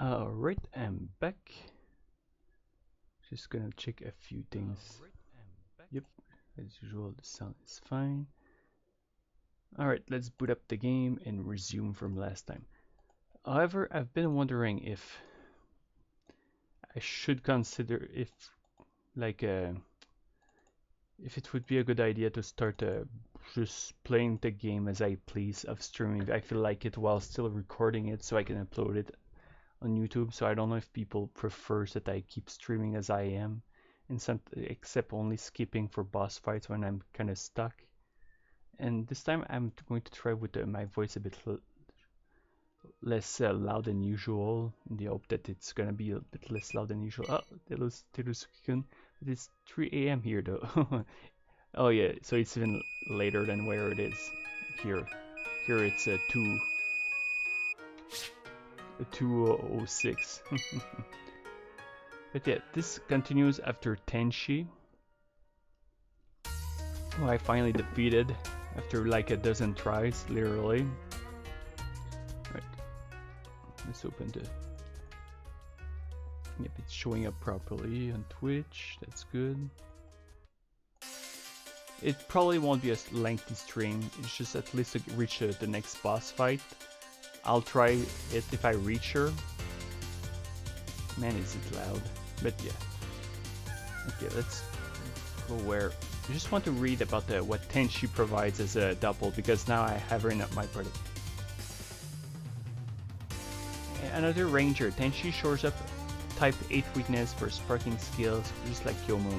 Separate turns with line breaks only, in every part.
Alright, I'm back. Just gonna check a few things. Yep, as usual, the sound is fine. Alright, let's boot up the game and resume from last time. However, I've been wondering if I should consider if it would be a good idea to start just playing the game as I please of streaming. I feel like it while still recording it so I can upload it on YouTube. So I don't know if people prefers that I keep streaming as I am, and except only skipping for boss fights when I'm kind of stuck. And this time I'm going to try with my voice a bit less loud than usual, in the hope that it's gonna be a bit less loud than usual. Oh, Terusuki-kun. It's 3 a.m. here though. Oh yeah, so it's even later than where it is here. Here it's 2:06. But yeah, this continues after Tenshi, who I finally defeated after like a dozen tries, literally. Right, let's open the... Yep, it's showing up properly on Twitch, that's good. It probably won't be a lengthy stream, it's just at least to reach the next boss fight. I'll try it if I reach her. Man, is it loud. But yeah. Okay, let's go where... I just want to read about what Tenshi provides as a Doppel, because now I have her in my party. Another ranger. Tenshi shores up type 8 weakness for sparking skills, just like Yomu.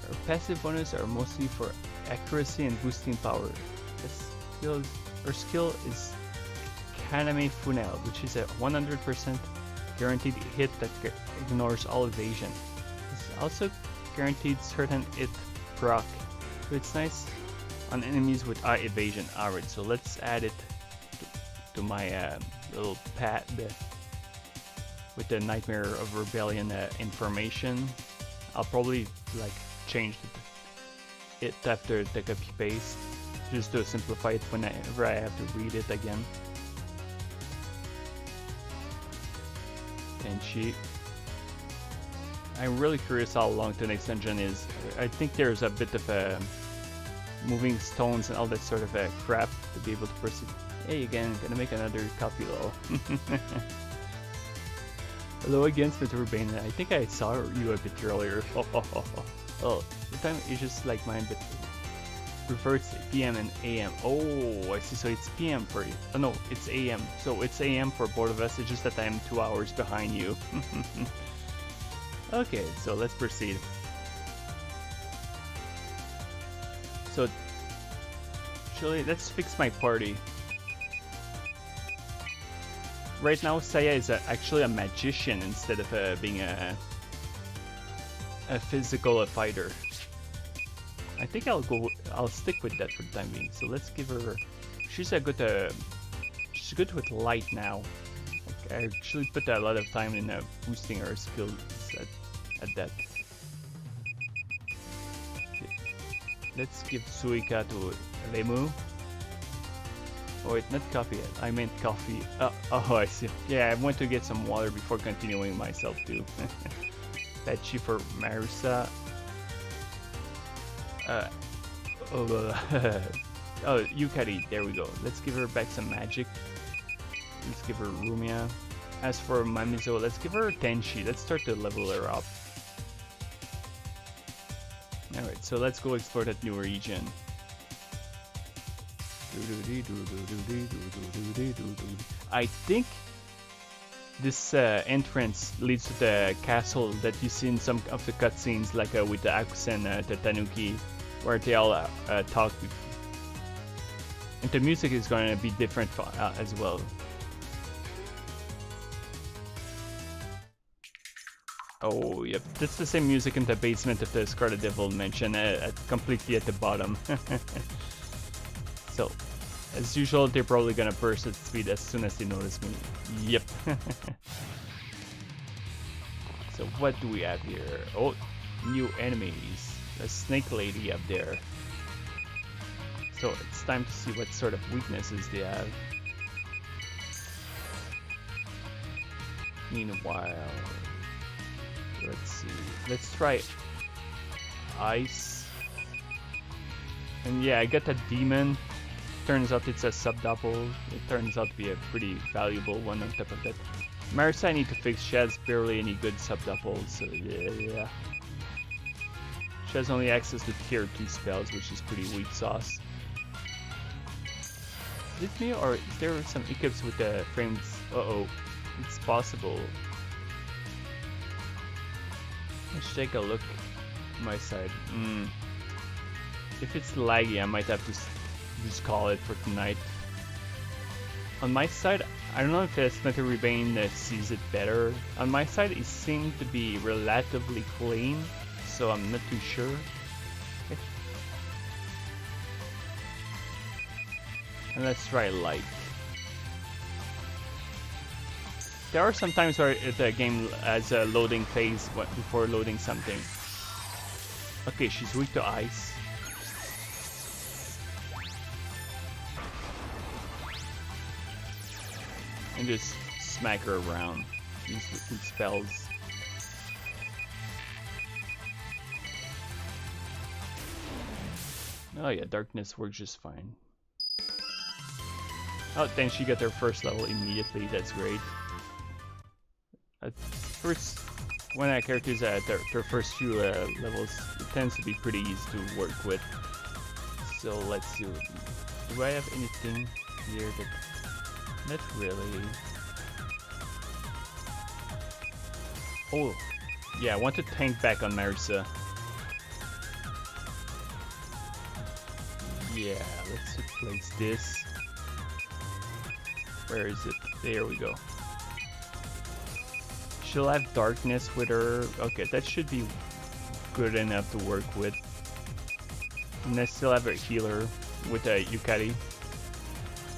Her passive bonus are mostly for accuracy and boosting power. Her skill is Kaname Funel, which is a 100% guaranteed hit that ignores all evasion. It's also guaranteed certain hit proc, so it's nice on enemies with high evasion. Alright, so let's add it to my little pad with the Nightmare of Rebellion information. I'll probably like change it after the copy paste, just to simplify it whenever I have to read it again. Tenshi. I'm really curious how long the next dungeon is. I think there's a bit of moving stones and all that sort of crap to be able to proceed. Hey again, gonna make another copy though. Hello again, Splitter Bane. I think I saw you a bit earlier. Oh, the time is just like mine, but reverts PM and AM. Oh, I see. So it's PM for you. Oh no, it's AM. So it's AM for both of us. It's just that I'm 2 hours behind you. Okay, so let's proceed. So, actually, let's fix my party. Right now, Saya is actually a magician instead of being a physical fighter. I think I'll stick with that for the time being. So let's give her. She's good with light now. Like, I actually put a lot of time in boosting her skills at that. Okay. Let's give Suika to Lemu. Oh wait, not coffee yet. I meant coffee. Oh, I see. Yeah, I went to get some water before continuing myself too. Pechi for Marisa. Oh, Yukari, there we go. Let's give her back some magic. Let's give her Rumia. As for Mamizo, let's give her Tenshi. Let's start to level her up. Alright, so let's go explore that new region. I think this entrance leads to the castle that you see in some of the cutscenes, like with the Akyuu and the Tanuki, where they all talk before. And the music is going to be different as well. Oh, yep, that's the same music in the basement of the Scarlet Devil Mansion, completely at the bottom. So, as usual, they're probably gonna burst at speed as soon as they notice me. Yep. So what do we have here? Oh, new enemies. A snake lady up there. So it's time to see what sort of weaknesses they have. Meanwhile, let's see. Let's try ice. And yeah, I got that demon. Turns out it's a sub-double. It turns out to be a pretty valuable one on top of that. Marisa I need to fix. She has barely any good sub-doubles, so yeah. She has only access to tier 2 spells, which is pretty weak sauce. Is it me, or is there some hiccups with the frames? Uh-oh. It's possible. Let's take a look at my side. If it's laggy, I might have to just call it for tonight. On my side, I don't know if Smetty Rebane sees it better. On my side, it seemed to be relatively clean, so I'm not too sure. Okay. And let's try light. There are some times where the game has a loading phase before loading something. Okay, she's weak to ice. And just smack her around. Use spells. Oh yeah, darkness works just fine. Oh, then she got her first level immediately. That's great. First, when a character is at their first few levels, it tends to be pretty easy to work with. So let's see. Do I have anything here that... Not really. Oh, yeah, I want to tank back on Marisa. Yeah, let's replace this. Where is it? There we go. She'll have darkness with her. Okay, that should be good enough to work with. And I still have a healer with a Yukari.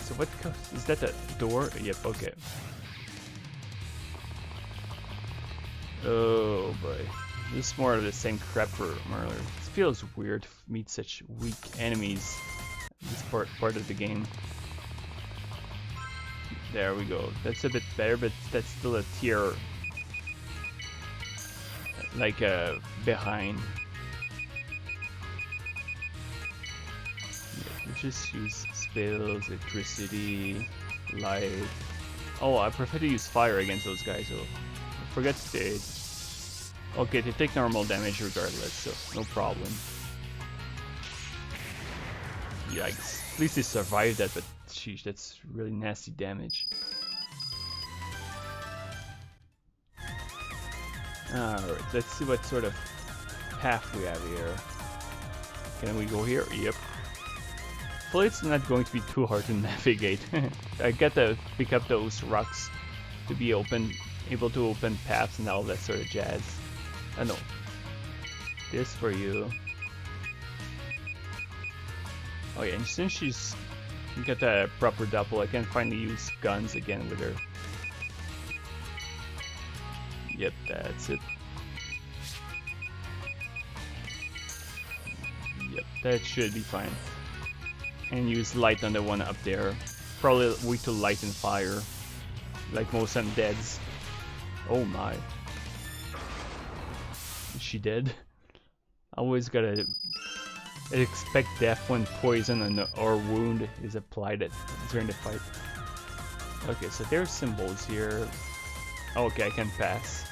So what is that, a door? Yep, okay. Oh boy. This is more of the same crap for Merler. It feels weird to meet such weak enemies in this part of the game. There we go. That's a bit better, but that's still a tier like behind. Just use spells, electricity, light. Oh, I prefer to use fire against those guys, so forget to. Okay, they take normal damage regardless, so no problem. Yikes. At least they survived that, but sheesh, that's really nasty damage. Alright, let's see what sort of path we have here. Can we go here? Yep. Hopefully it's not going to be too hard to navigate. I got to pick up those rocks to be able to open paths and all that sort of jazz. I know. This for you. Oh yeah, and since she's got a proper Doppel, I can finally use guns again with her. Yep, that's it. Yep, that should be fine. And use light on the one up there. Probably weak to light and fire, like most undeads. Oh my. Is she dead? Always gotta expect death when poison or wound is applied during the fight. Okay, so there's symbols here. Okay, I can pass.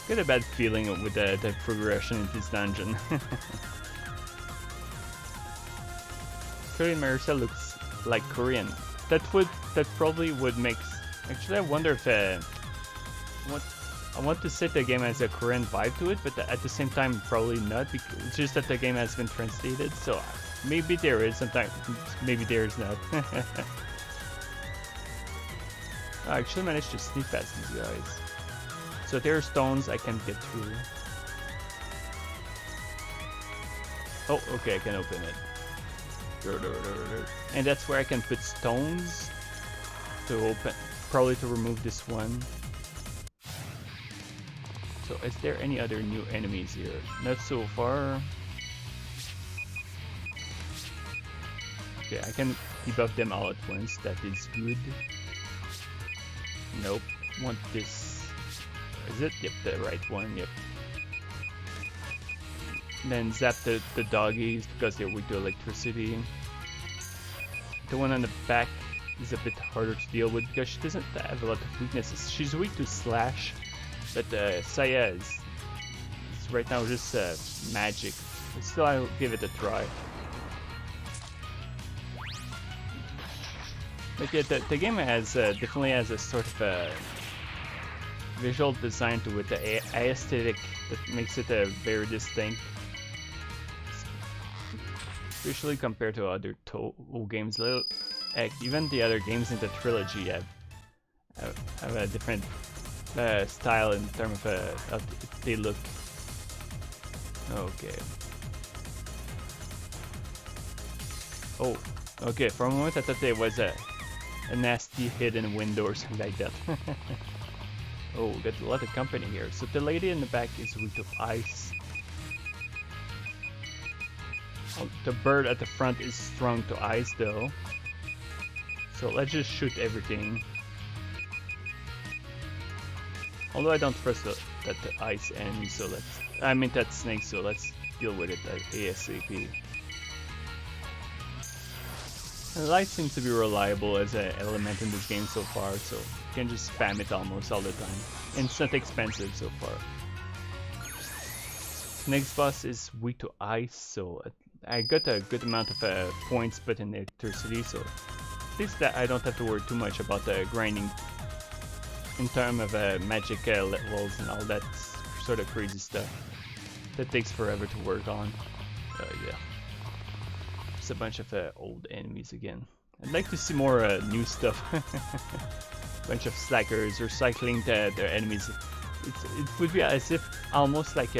Got a bad feeling with the progression in this dungeon. Korean Marisa looks like Korean. That probably would make. Actually, I wonder if I want to set the game has a Korean vibe to it, but at the same time, probably not. Because it's just that the game has been translated, so maybe there is. Sometimes, maybe there is not. I actually managed to sneak past these guys. So there are stones I can get through. Oh, okay, I can open it. And that's where I can put stones to open, probably to remove this one. So is there any other new enemies here? Not so far. Okay, I can debuff them all at once. That is good. Nope. Want this. Is it? Yep, the right one. Yep. Then zap the doggies because they're weak to electricity. The one on the back is a bit harder to deal with because she doesn't have a lot of weaknesses. She's weak to slash, but Saya is right now just magic. But still, I'll give it a try. But yeah, the game has definitely has a sort of a visual design to it, the aesthetic that makes it very distinct. Especially compared to other Touhou games. Heck, even the other games in the trilogy have a different style in terms of how they look. Okay. Oh, okay. For a moment I thought there was a nasty hidden window or something like that. Oh, got a lot of company here. So the lady in the back is weak to ice. Oh, the bird at the front is strong to ice though. So let's just shoot everything. Although I don't trust that the ice enemy, so that snake, so let's deal with it ASAP. The light seems to be reliable as an element in this game so far, so you can just spam it almost all the time. And it's not expensive so far. Next boss is weak to ice, so I got a good amount of points put in electricity, so at least that I don't have to worry too much about the grinding in terms of magic levels and all that sort of crazy stuff that takes forever to work on. Yeah. Just a bunch of old enemies again. I'd like to see more new stuff. Bunch of slackers recycling their enemies. It would be as if almost like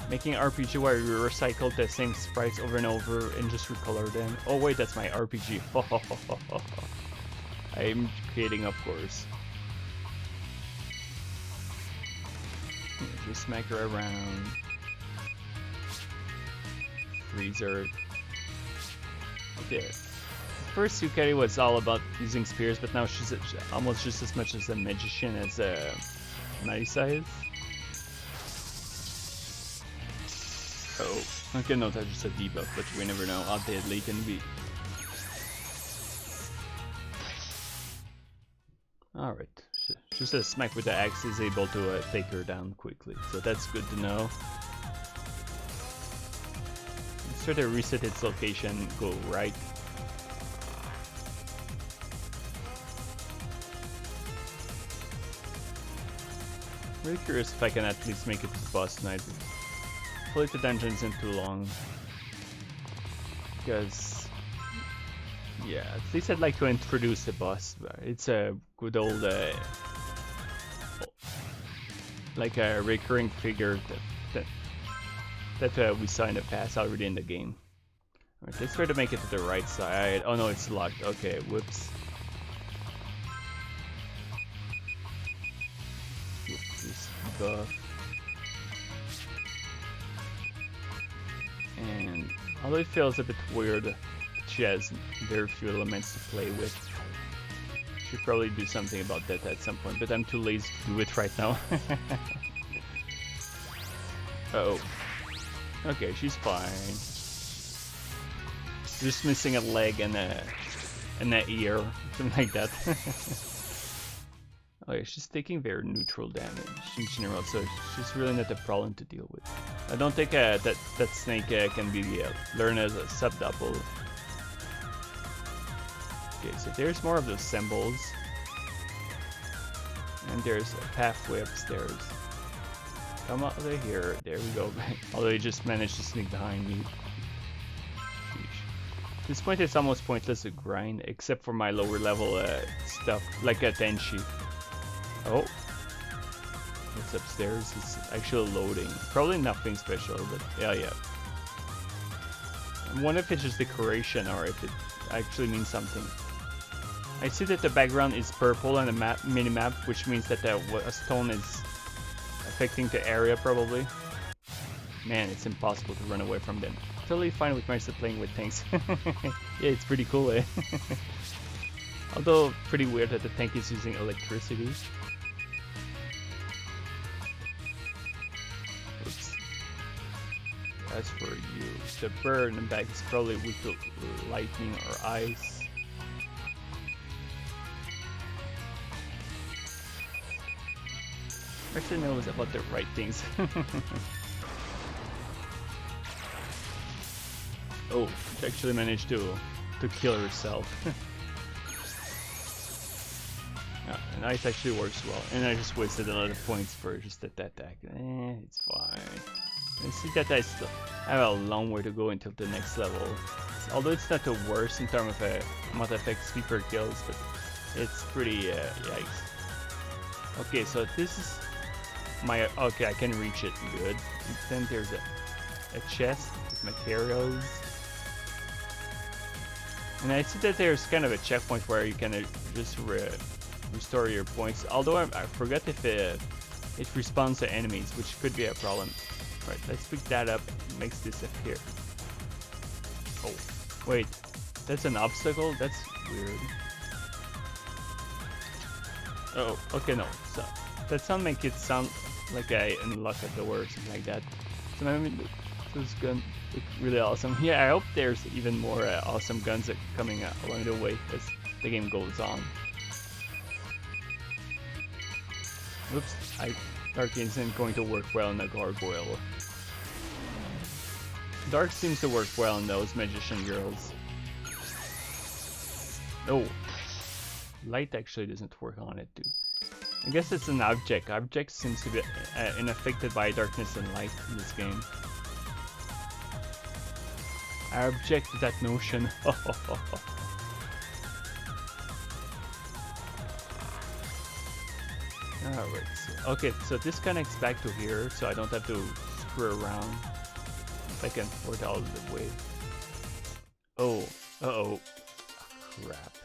making an RPG where you recycle the same sprites over and over and just recolor them. Oh wait, that's my RPG. I'm creating, of course. Just smack her around. Freezer. Okay. First, Yukari was all about using spears, but now she's almost just as much as a magician as Marisa is. Oh, okay, no, that's just a debuff, but we never know how deadly it can be. Alright, just a smack with the axe is able to take her down quickly, so that's good to know. Let's try to reset its location, go right. Really curious if I can at least make it to the boss tonight. Hopefully the dungeon isn't too long. Because, yeah, at least I'd like to introduce the boss. It's a good old, like a recurring figure that we saw in the past already in the game. Alright, let's try to make it to the right side. Oh no, it's locked. Okay, whoops. This buff. And although it feels a bit weird, she has very few elements to play with. Should probably do something about that at some point, but I'm too lazy to do it right now. Uh-oh. Okay, she's fine. Just missing a leg and an ear, something like that. Okay, she's taking very neutral damage in general, so she's really not a problem to deal with. I don't think that snake can be learned as a sub-Doppel. Okay, so there's more of those symbols. And there's path whips, there's... Come out of here, there we go. Although he just managed to sneak behind me. Sheesh. At this point it's almost pointless to grind, except for my lower level stuff, like a Tenshi. Oh, it's upstairs. It's actually loading. Probably nothing special, but yeah. I wonder if it's just decoration or if it actually means something. I see that the background is purple on the mini-map, which means that a stone is affecting the area probably. Man, it's impossible to run away from them. totally fine with myself playing with tanks. Yeah, it's pretty cool, eh? Although pretty weird that the tank is using electricity. Oops. As for you, the bird in the back is probably weak to lightning or ice. Actually knows about the right things. Oh, she actually managed to kill herself. Yeah, and ice actually works well, and I just wasted a lot of points for just that attack. It's fine. And see that I still have a long way to go until the next level. Although it's not the worst in terms of amount of XP per kills, but it's pretty yikes. Okay, so this is my okay. I can reach it good. And then there's a chest with materials. And I see that there's kind of a checkpoint where you can just restore your points. Although I forgot if it respawns to enemies, which could be a problem. Right, let's pick that up and makes this appear. Oh, wait, that's an obstacle? That's weird. Oh, okay, no. So that sound make it sound like I unlock a door or something like that. So maybe this gun look really awesome. Yeah, I hope there's even more awesome guns coming along the way as the game goes on. Oops, Dark isn't going to work well in a gargoyle. Dark seems to work well in those magician girls. Oh, light actually doesn't work on it too. I guess it's an object. Object seems to be unaffected by darkness and light in this game. I object to that notion. Alright, okay, so this connects back to here, so I don't have to screw around back and forth all the way. Oh, uh-oh. Crap.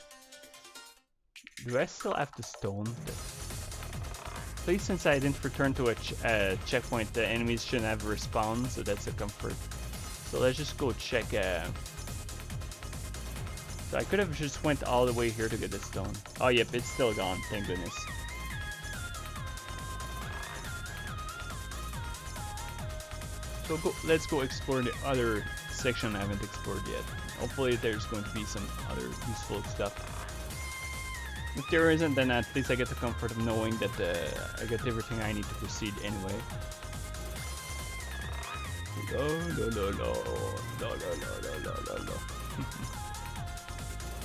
Do I still have the stone? Please, since I didn't return to a checkpoint, the enemies shouldn't have respawned, so that's a comfort. So let's just go check. So I could have just went all the way here to get the stone. Oh, yep, it's still gone, thank goodness. So let's go explore the other section I haven't explored yet. Hopefully there's going to be some other useful stuff. If there isn't, then at least I get the comfort of knowing that I get everything I need to proceed anyway. No.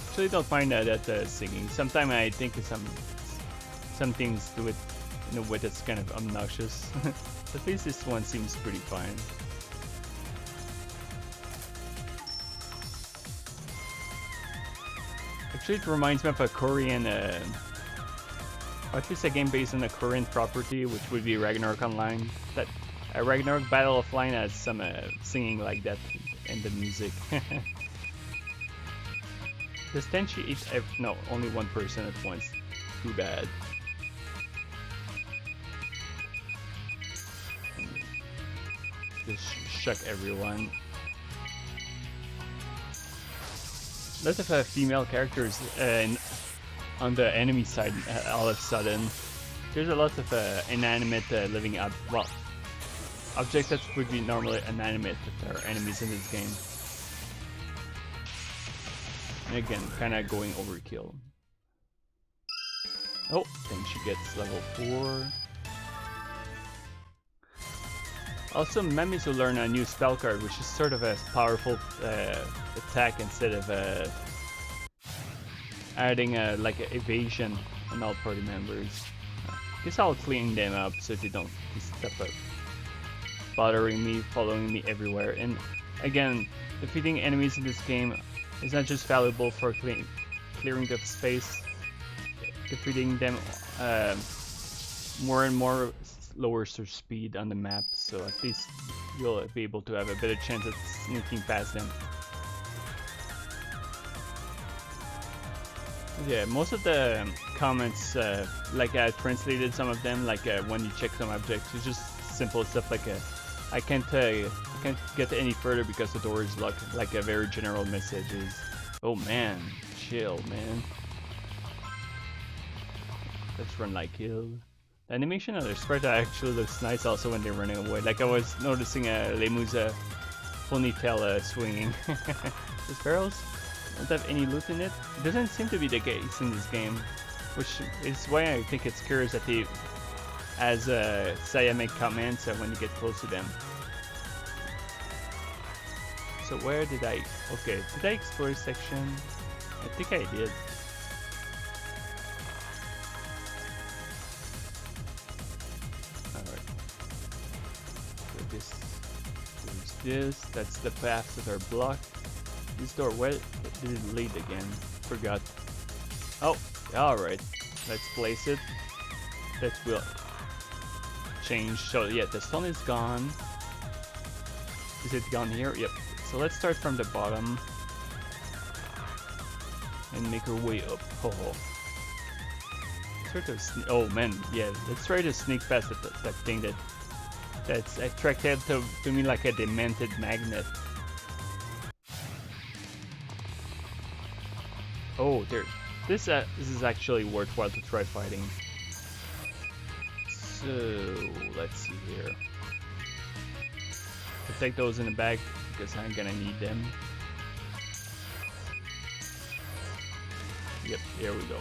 Actually, don't mind that singing. Sometimes I think some things do it in a way that's kind of obnoxious. At least this one seems pretty fine. Actually, it reminds me of a Korean, or at least a game based on a Korean property, which would be Ragnarok Online. That Ragnarok Battle Offline has some singing like that in the music. Does Tenshi eat? No, only one person at once. Too bad. Just shuck everyone. Lots of female characters on the enemy side all of a sudden. There's a lot of inanimate living objects that would be normally inanimate that are enemies in this game. And again, kinda going overkill. Oh, then she gets level 4. Also, Memizu learn a new spell card, which is sort of a powerful attack instead of adding like evasion on all party members. Guess I'll clean them up so they don't step up, bothering me, following me everywhere. And again, defeating enemies in this game is not just valuable for clearing of space. Defeating them more and more lowers your speed on the map, so at least you'll be able to have a better chance at sneaking past them. Yeah, most of the comments, like I translated some of them, like when you check some objects, it's just simple stuff like I can't get any further because the door is locked. Like a very general message is, oh man, chill, man. Let's run like hell. The animation of their sprite actually looks nice also when they're running away. Like I was noticing Lemu's ponytail swinging. These barrels don't have any loot in it. It doesn't seem to be the case in this game, which is why I think it's curious that they, as Saya make comments when you get close to them. So where did I? Okay, did I explore this section? I think I did. Alright. So there's this. That's the paths that are blocked. This door, where did it lead again? Forgot. Oh, alright. Let's place it. That will change. So yeah, the stone is gone. Is it gone here? Yep. So let's start from the bottom and make our way up. Oh man, yeah. Let's try to sneak past that thing that's attracted to me like a demented magnet. Oh, there. This is actually worthwhile to try fighting. So let's see here. I'll take those in the bag because I'm gonna need them. Yep, here we go.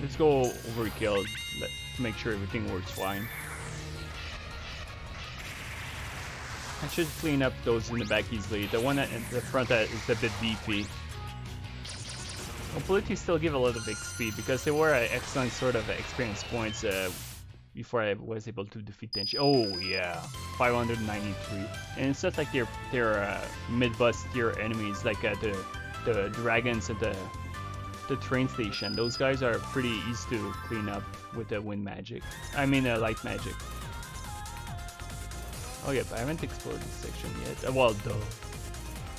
Let's go overkill to make sure everything works fine. I should clean up those in the back easily. The one at the front is a bit beefy. Hopefully they still give a lot of XP because they were excellent sort of experience points before I was able to defeat Tenshi. Oh yeah, 593. And it's not like they're mid-boss tier enemies like the dragons at the train station. Those guys are pretty easy to clean up with the wind magic. I mean light magic. Oh yeah, but I haven't explored this section yet. Well, duh.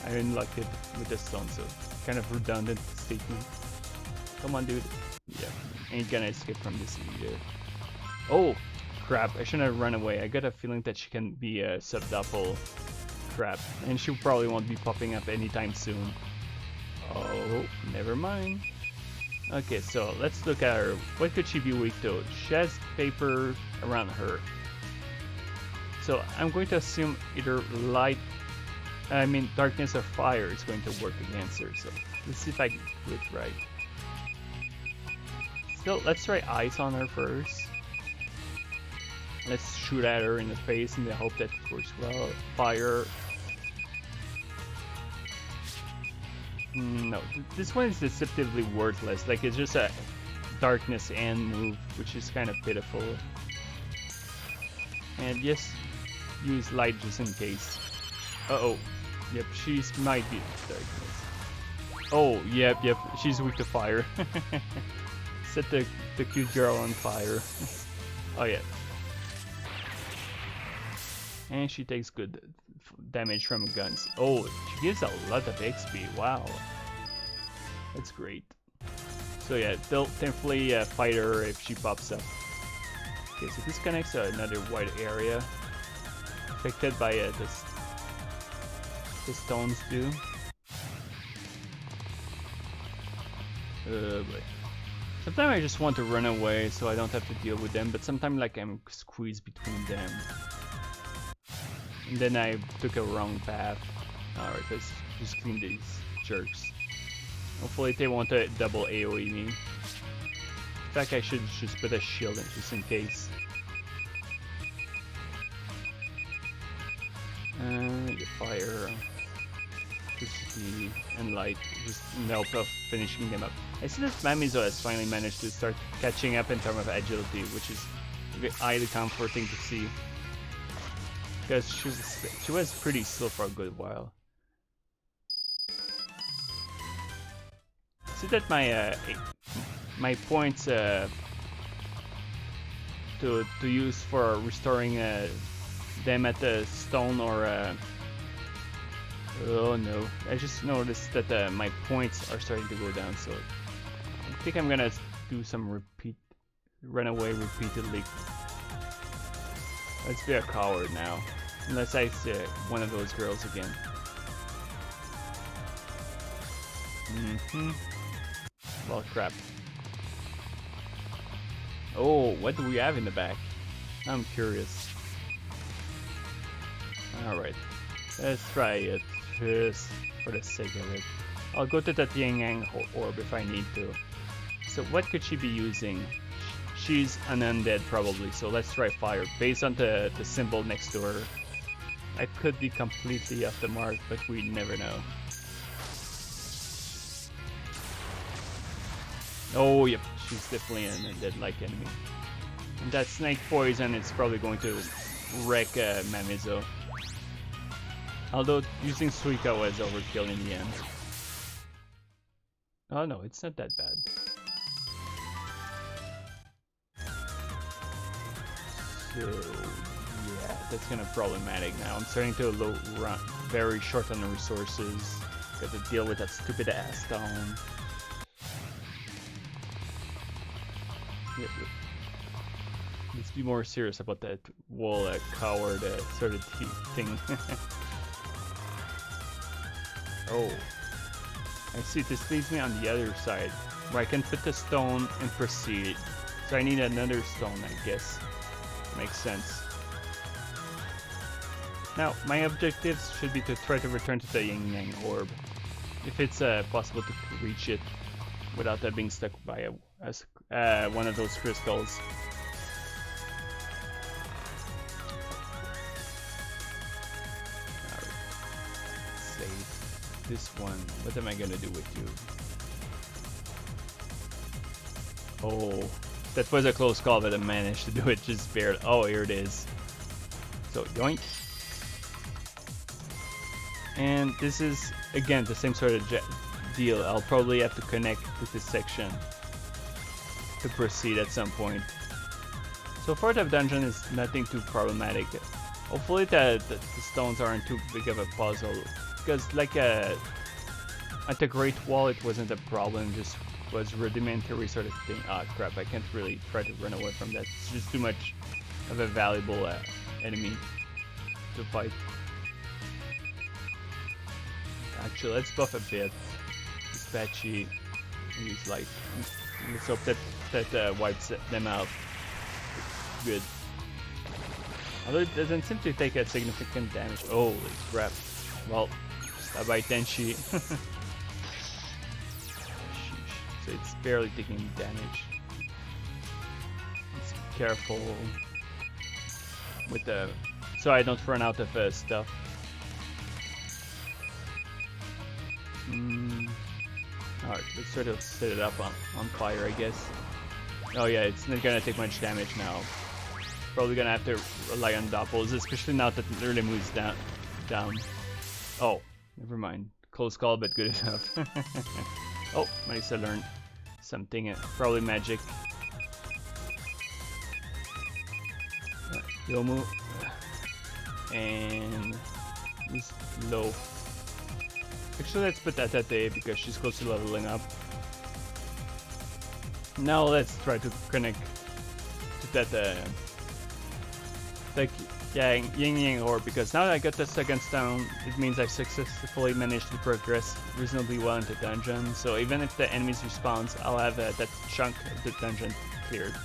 I unlocked it with the stone, so kind of redundant statement. Come on, dude. Yeah, ain't gonna escape from this either. Oh, crap. I shouldn't have run away. I got a feeling that she can be a sub-Doppel. Crap. And she probably won't be popping up anytime soon. Oh, never mind. Okay, so let's look at her. What could she be weak to? She has paper around her. So I'm going to assume either darkness or fire is going to work against her. So let's see if I can do it right. Still, let's try ice on her first. Let's shoot at her in the face in the hope that it works well. Fire. No, this one is deceptively worthless. Like it's just a darkness and move, which is kind of pitiful. And yes, use light just in case. Uh-oh. Yep, she's might be darkness. Oh, yep, she's weak to fire. Set the cute girl on fire. Oh yeah. And she takes good damage from guns. Oh, she gives a lot of XP. Wow. That's great. So yeah, they'll definitely fight her if she pops up. Okay, so this connects to another wide area. Affected by the stones too. But sometimes I just want to run away so I don't have to deal with them, but sometimes like I'm squeezed between them. And then I took a wrong path. Alright, let's just clean these jerks. Hopefully they won't double AoE me. In fact, I should just put a shield in just in case. The fire, electricity, and light just help of finishing them up. I see that Mamizo has finally managed to start catching up in terms of agility, which is highly comforting to see. Because she was pretty slow for a good while. See that my points to use for restoring them at the stone or oh no, I just noticed that my points are starting to go down, so I think I'm gonna do some run away repeatedly. Let's be a coward now. Unless I see one of those girls again. Well, crap. Oh, what do we have in the back? I'm curious. Alright. Let's try it just for the sake of it. I'll go to that Yin Yang orb if I need to. So what could she be using? She's an undead probably, so let's try fire. Based on the symbol next to her. I could be completely off the mark, but we never know. Oh, yep, she's definitely an undead-like enemy. And that snake poison is probably going to wreck Mamizo. Although using Suika was overkill in the end. Oh no, it's not that bad. So yeah, that's kind of problematic now. I'm starting to run very short on the resources. Got to deal with that stupid ass stone. Yep. Let's be more serious about that wall coward sort of thing. Oh, I see. This leaves me on the other side where I can put the stone and proceed. So I need another stone, I guess. Makes sense. Now, my objectives should be to try to return to the Yin Yang orb, if it's possible to reach it without that being stuck by one of those crystals. Alright. Save this one. What am I gonna do with you? Oh, that was a close call, but I managed to do it just barely. Oh, here it is. So, yoink. And this is, again, the same sort of deal. I'll probably have to connect with this section to proceed at some point. So far, the dungeon is nothing too problematic. Hopefully the stones aren't too big of a puzzle. Because like at the Great Wall, it wasn't a problem, just was rudimentary sort of thing. Ah, crap, I can't really try to run away from that. It's just too much of a valuable enemy to fight. Actually, let's buff a bit. Dispatchy, use light. Let's hope that wipes them out. Good. Although it doesn't seem to take a significant damage. Holy crap. Well, bye-bye Tenshi. So it's barely taking damage. Let's be careful with the... so I don't run out of stuff. Alright, let's sort of set it up on fire, I guess. Oh yeah, it's not gonna take much damage now. Probably gonna have to rely on Doppels, especially now that it really moves down. Oh, never mind. Close call, but good enough. Oh, nice, I learned something. Probably magic. Yomu. And this low. Actually, let's put that at A because she's close to leveling up. Now let's try to connect to that Yin Yang orb, because now that I got the second stone, it means I successfully managed to progress reasonably well into the dungeon. So even if the enemies respawns, I'll have that chunk of the dungeon cleared.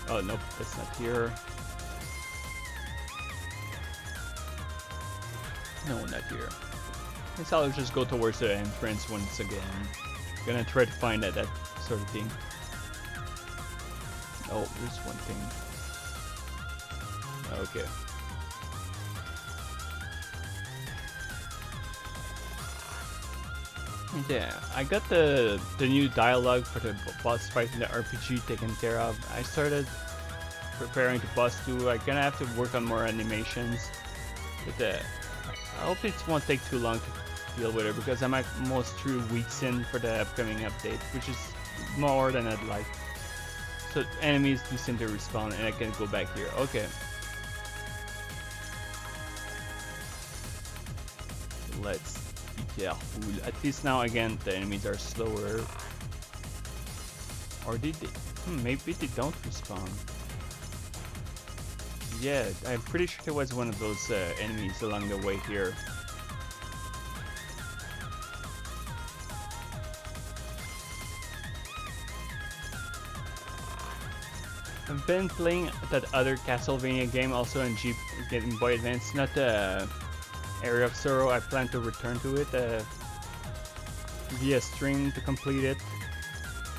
Oh nope, that's not here. No, not here. I guess I'll just go towards the entrance once again. Gonna try to find that sort of thing. Oh, there's one thing. Okay. Yeah, I got the new dialogue for the boss fight in the RPG taken care of. I started preparing to boss 2. I'm gonna have to work on more animations. But I hope it won't take too long to deal with it, because I'm almost 3 weeks in for the upcoming update, which is more than I'd like. So enemies do seem to respawn and I can go back here. Okay. Let's be careful. At least now again the enemies are slower. Or did they? Maybe they don't respawn. yeah, I'm pretty sure there was one of those enemies along the way here. I've been playing that other Castlevania game also in Game Boy Advance, not Area of Sorrow. I plan to return to it via stream to complete it.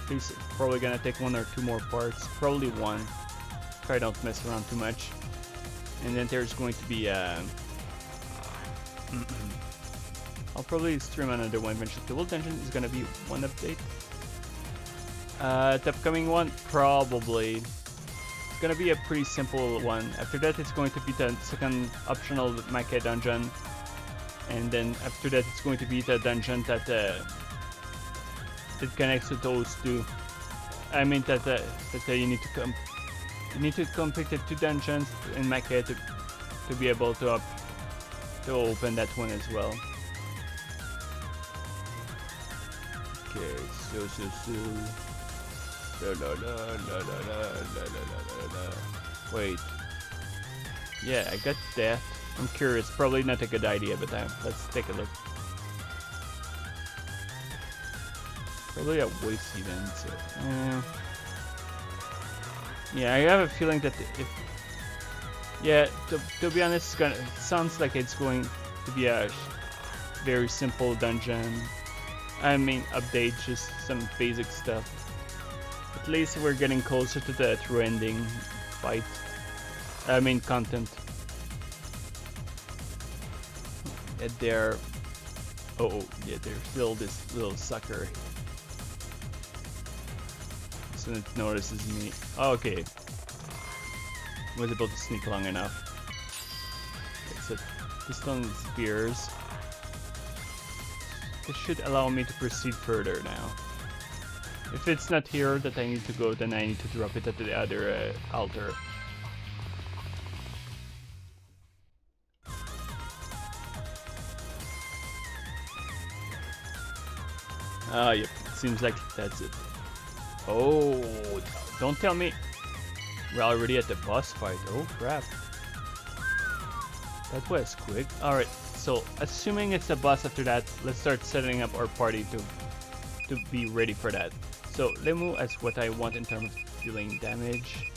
It's probably gonna take 1 or 2 more parts, probably 1, if I don't mess around too much. And then there's going to be I'll probably stream another one eventually. The World Dungeon is gonna be 1 update. The upcoming one, probably. It's gonna be a pretty simple one. After that, it's going to be the second optional Maquette dungeon. And then after that, it's going to be the dungeon that connects to those two. I mean that you need to complete the 2 dungeons in Maquette to be able to open that one as well. Okay, so. Wait. Yeah, I got that. I'm curious. Probably not a good idea, but let's take a look. Probably a waste even. So, yeah, I have a feeling that to be honest, it sounds like it's going to be a very simple dungeon. I mean, update, just some basic stuff. At least we're getting closer to the true ending fight. I mean, content. And there. Oh, yeah, there's still this little sucker. As soon as it notices me. Oh, okay. Was able to sneak long enough. Okay, so this one is spears. This should allow me to proceed further now. If it's not here that I need to go, then I need to drop it at the other altar. Ah, yep. Seems like that's it. Oh, don't tell me we're already at the boss fight. Oh crap. That was quick. Alright, so assuming it's a boss after that, let's start setting up our party to be ready for that. So Lemu as what I want in terms of dealing damage.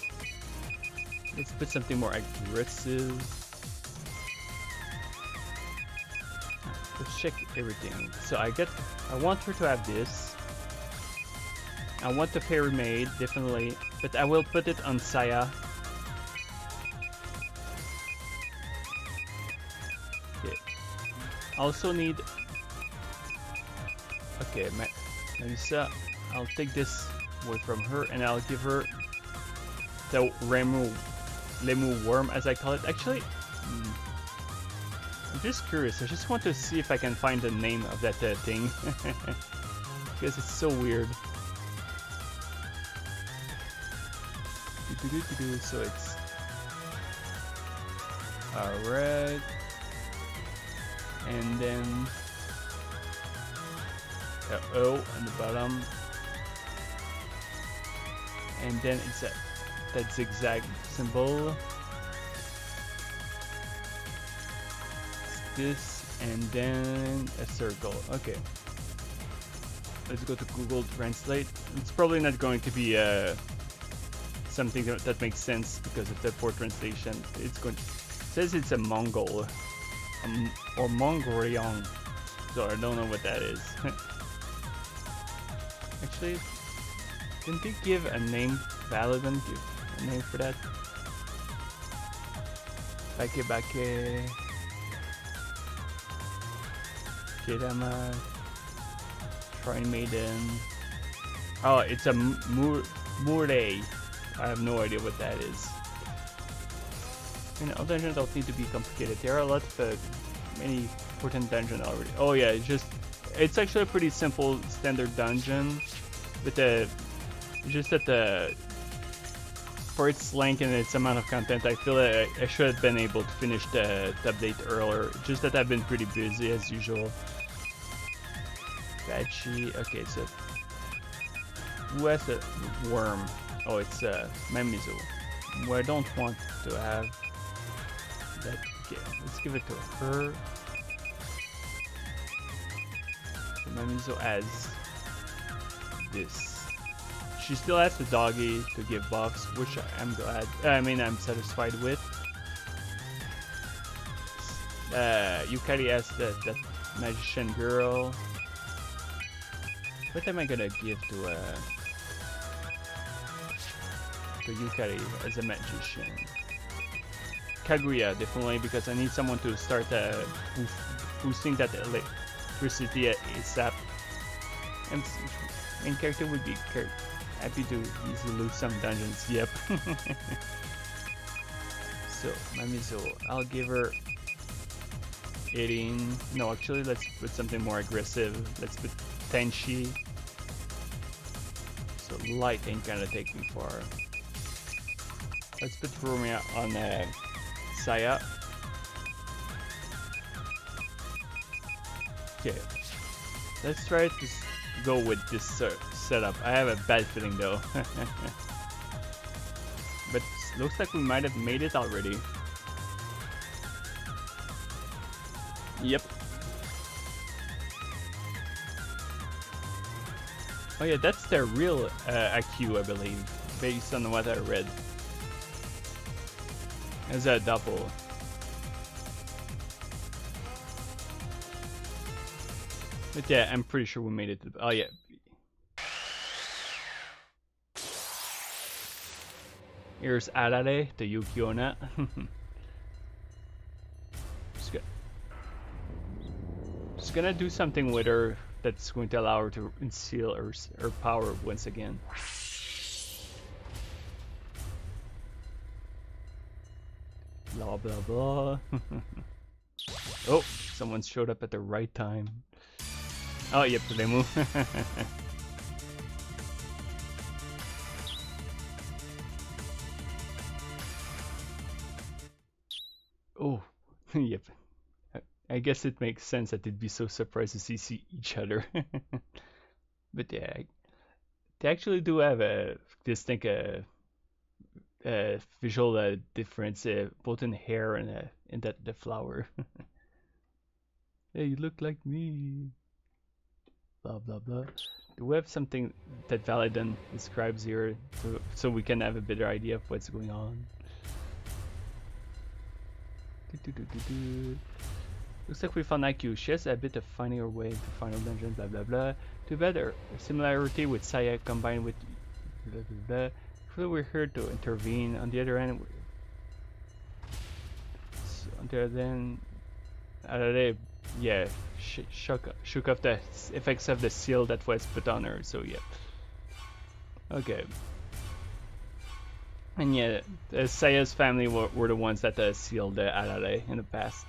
Let's put something more aggressive. Let's check everything. So I want her to have this. I want the fairy maid, definitely, but I will put it on Saya. Okay. Also need. Okay, Melissa. I'll take this away from her and I'll give her the Lemu worm, as I call it. Actually, I'm just curious. I just want to see if I can find the name of that thing because it's so weird. So it's alright, and then O on the bottom, and then it's that zigzag symbol. It's this, and then a circle. Okay, let's go to Google Translate. It's probably not going to be something that makes sense because of the poor translation. It says it's a Mongol or Mongolian, so I don't know what that is. Actually, didn't they give a name? Paladin give a name for that? Bake Kedama, Shrine Maiden. Oh, it's a Murray. I have no idea what that is. All dungeons don't need to be complicated. There are a lot of many important dungeons already. Oh yeah, it's actually a pretty simple standard dungeon, but just that for its length and its amount of content, I feel that I should have been able to finish the update earlier. Just that I've been pretty busy as usual. Bachi. Okay, so who has a worm? Oh, it's Memizu. Who I don't want to have. Okay, let's give it to her. So Mamizo has this. She still has the doggy to give buffs, which I'm glad. I'm satisfied with. Yukari has that magician girl. What am I gonna give to Yukari as a magician? Kaguya, definitely, because I need someone to start boosting that electricity ASAP. And main character would be happy to easily lose some dungeons. Yep. So Mamizo, I'll give her 18. No, actually, let's put something more aggressive. Let's put Tenshi. So light ain't gonna take me far. Let's put Romeo on Saya. Okay, let's try to go with this setup. I have a bad feeling though. But looks like we might have made it already. Yep. Oh yeah, that's the real Akyuu, I believe, based on what I read. As a Doppel. But yeah, I'm pretty sure we made it to the... Oh yeah. Here's Arare, the Yuki-onna. Just gonna do something with her that's going to allow her to conceal her power once again. Blah blah blah. Oh, someone showed up at the right time. Oh, yep, they move. Oh, yep. I guess it makes sense that they'd be so surprised to see each other. But yeah, they actually do have a distinct visual difference, both in hair and in the flower. Hey, you look like me. Blah blah blah. Do we have something that Valadon describes here, so we can have a better idea of what's going on? Looks like we found Akyuu. She has a bit of finding her way to final dungeon. Blah blah blah. Too bad her similarity with Saya combined with blah blah blah. So we're here to intervene. On the other hand, Arare, yeah, shook off the effects of the seal that was put on her. So yeah, okay. And yeah, Saya's family were the ones that sealed the Arare in the past.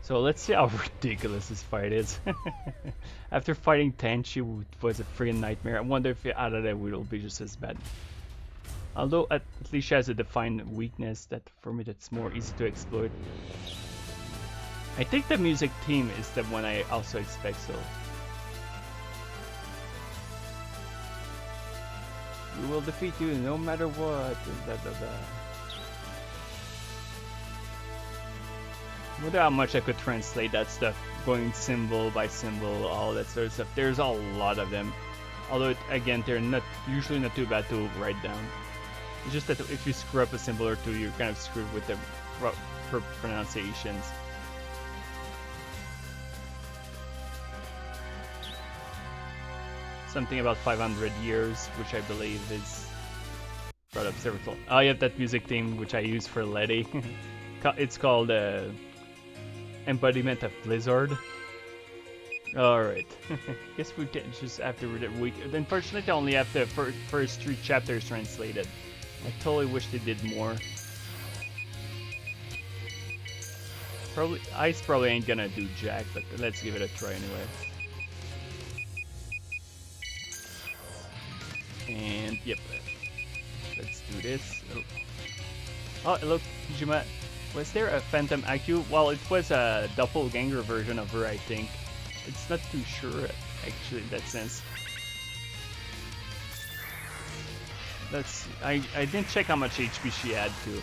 So let's see how ridiculous this fight is. After fighting Tenshi, it was a freaking nightmare. I wonder if Arare will be just as bad. Although at least she has a defined weakness that for me that's more easy to exploit. I think the music theme is the one I also expect, so. We will defeat you no matter what. Blah, blah, blah. I wonder how much I could translate that stuff, going symbol by symbol, all that sort of stuff. There's a lot of them. Although, again, they're usually not too bad to write down. It's just that if you screw up a symbol or two, you're kind of screwed with the pronunciations. Something about 500 years, which I believe is brought up several times. Oh, yeah, that music theme, which I use for Letty. It's called Embodiment of Blizzard. Alright. Guess we get just after the week. Unfortunately, I only have the first 3 chapters translated. I totally wish they did more. Ice probably ain't gonna do jack, but let's give it a try anyway. And yep, let's do this. Oh, look, Jima. Was there a Phantom Akyuu? Well, it was a doppelganger version of her, I think. It's not too sure, actually, in that sense. Let's see. I didn't check how much HP she had too.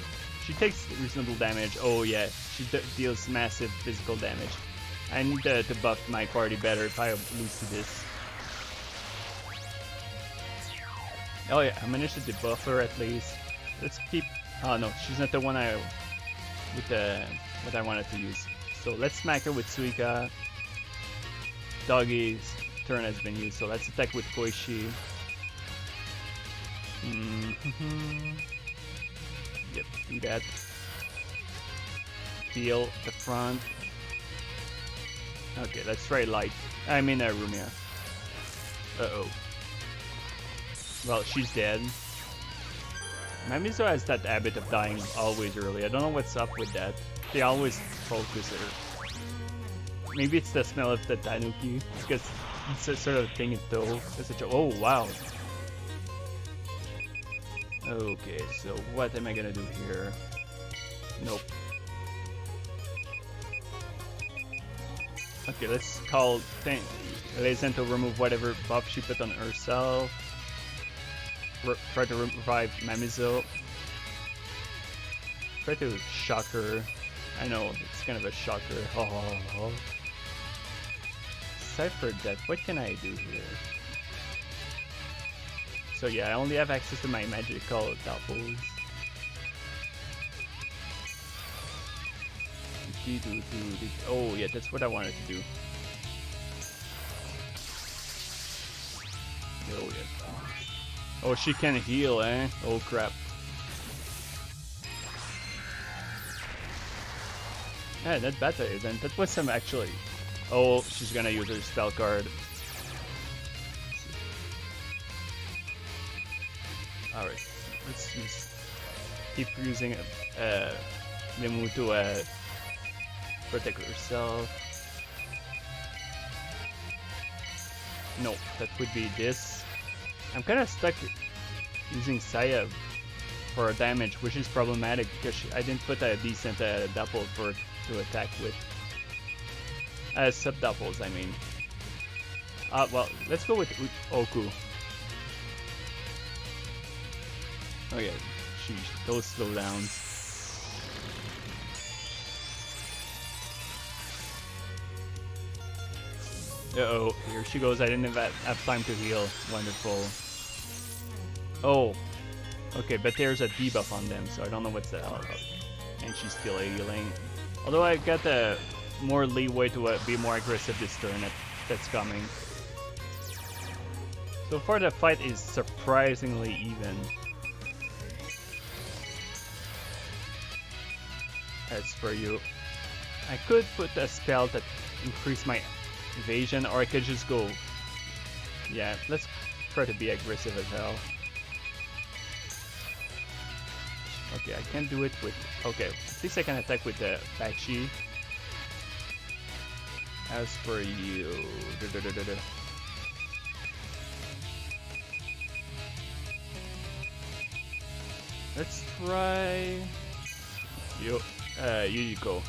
she takes reasonable damage. Oh yeah, she deals massive physical damage. I need to buff my party better if I lose to this. Oh yeah, I managed to debuff her at least. Let's keep... Oh no, she's not the one what I wanted to use. So let's smack her with Suika. Doggy's turn has been used, so let's attack with Koishi. Yep, do that. Heal the front. Okay, let's try light. I mean Rumia. Uh-oh. Well, she's dead. Mamizo has that habit of dying always early. I don't know what's up with that. They always focus her. Maybe it's the smell of the tanuki, because it's a sort of thing in Touhou. Oh wow. Okay, so what am I gonna do here? Nope. Okay, let's call Lezen to remove whatever buff she put on herself. Try to revive Mamizo. Try to shock her. I know, it's kind of a shocker. Oh. Aside for that, what can I do here? So yeah, I only have access to my magical Doppels. Oh yeah, that's what I wanted to do. Oh yeah. Oh, she can heal, eh? Oh crap. Yeah, that beta event, that was some actually... Oh, she's gonna use her spell card. Alright, let's just keep using Limu to protect herself. No, that would be this. I'm kind of stuck using Saya for damage, which is problematic because I didn't put a decent Doppel to attack with. Sub-Doppels, I mean. Well, let's go with Oku. Oh yeah, sheesh, those slowdowns. Uh-oh, here she goes. I didn't have time to heal. Wonderful. Oh, okay, but there's a debuff on them, so I don't know what's the hell about. And she's still healing. Although I got more leeway to be more aggressive this turn that's coming. So far the fight is surprisingly even. As for you, I could put a spell that increase my evasion, or I could just go... Yeah, let's try to be aggressive as hell. Okay, I can't do it with... Okay, at least I can attack with the Bachi. As for you... Let's try... Yuyuko.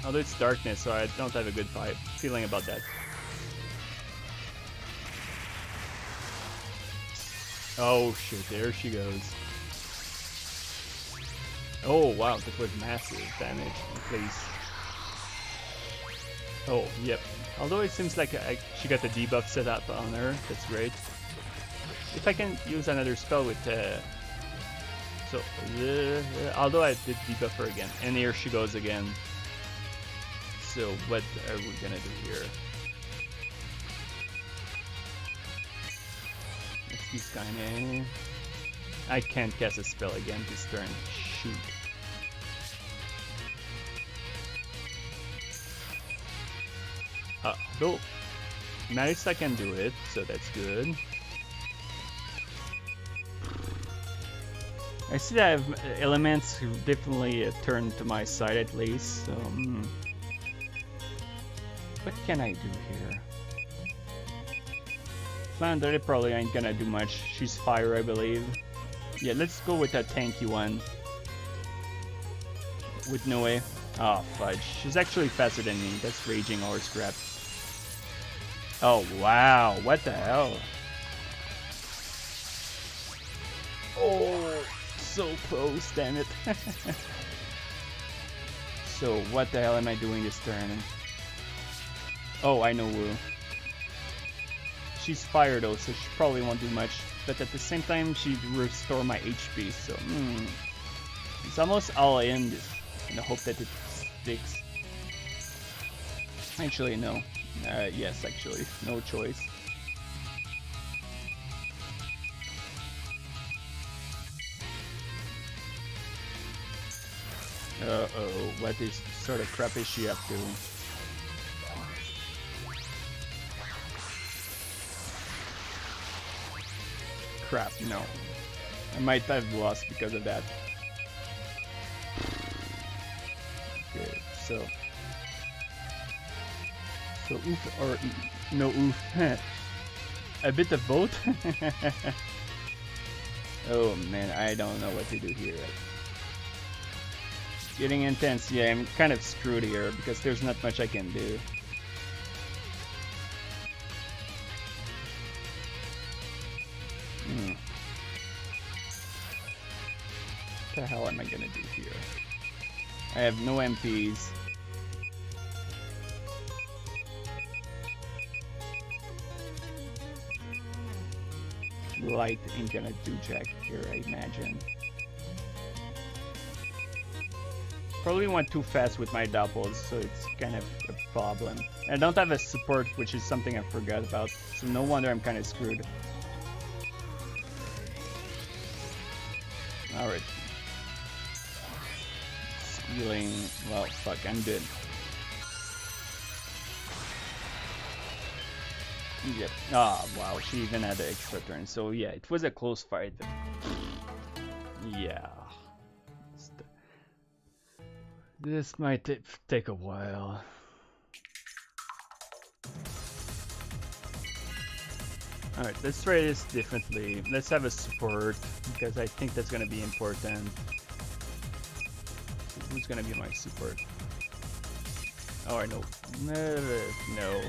Although it's darkness, so I don't have a good feeling about that. Oh shit, there she goes. Oh wow, that was massive damage, please. Oh, yep. Although it seems like she got the debuff set up on her, that's great. If I can use another spell with although I did debuff her again, and here she goes again. So what are we gonna do here? Let's use Kaine. I can't cast a spell again this turn. Shoot. Though Marisa can do it, so that's good. I see that I have elements definitely turned to my side at least, so... What can I do here? Flounder probably ain't gonna do much. She's fire, I believe. Yeah, let's go with that tanky one. With Noe. Oh, fudge. She's actually faster than me. That's raging horse crap. Oh, wow. What the hell? Oh, so close, damn it. So what the hell am I doing this turn? Oh, I know Wu. She's fire though, so she probably won't do much. But at the same time, she'd restore my HP, so it's almost all in the hope that it sticks. Actually, no. Yes, actually, no choice. Uh-oh, what sort of crap is she up to? Crap, no. I might have lost because of that. Okay, so oof or no oof. A bit of both. Oh man, I don't know what to do here. Getting intense. Yeah, I'm kind of screwed here because there's not much I can do. What the hell am I gonna do here? I have no MPs. Light ain't gonna do jack here, I imagine. Probably went too fast with my Doppels, so it's kind of a problem. I don't have a support, which is something I forgot about, so no wonder I'm kind of screwed. Alright. Healing. Well, fuck, I'm dead. Yep. Ah, wow, she even had an extra turn. So yeah, it was a close fight. Yeah. This might take a while. Alright, let's try this differently. Let's have a support, because I think that's gonna be important. Who's gonna be my support? Oh, I know. No.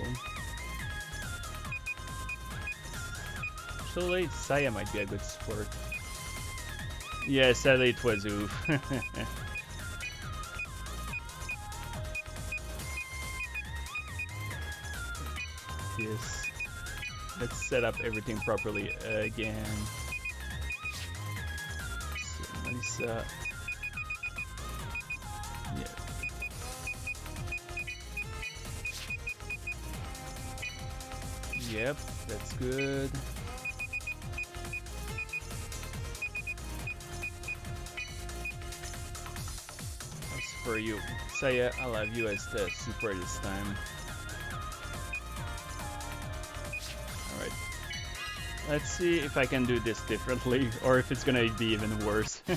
So late, Saya might be a good support. Yeah, sadly it was Oof. Yes. Let's set up everything properly again. So, Lisa. Yeah. Yep, that's good. As for you, Saya, I'll have you as the super this time. Alright. Let's see if I can do this differently, or if it's gonna be even worse. I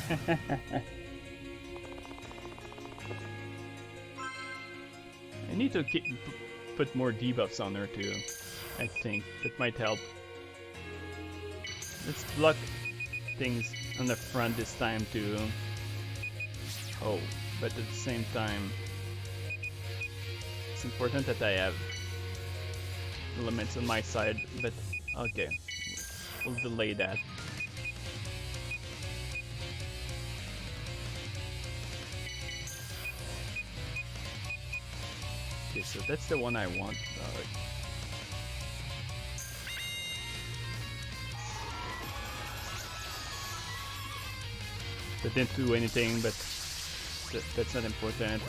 need to put more debuffs on her too. I think that might help. Let's block things on the front this time too. Oh, but at the same time, it's important that I have elements on my side, but okay, we'll delay that. Okay, so that's the one I want. That didn't do anything, but that's not important.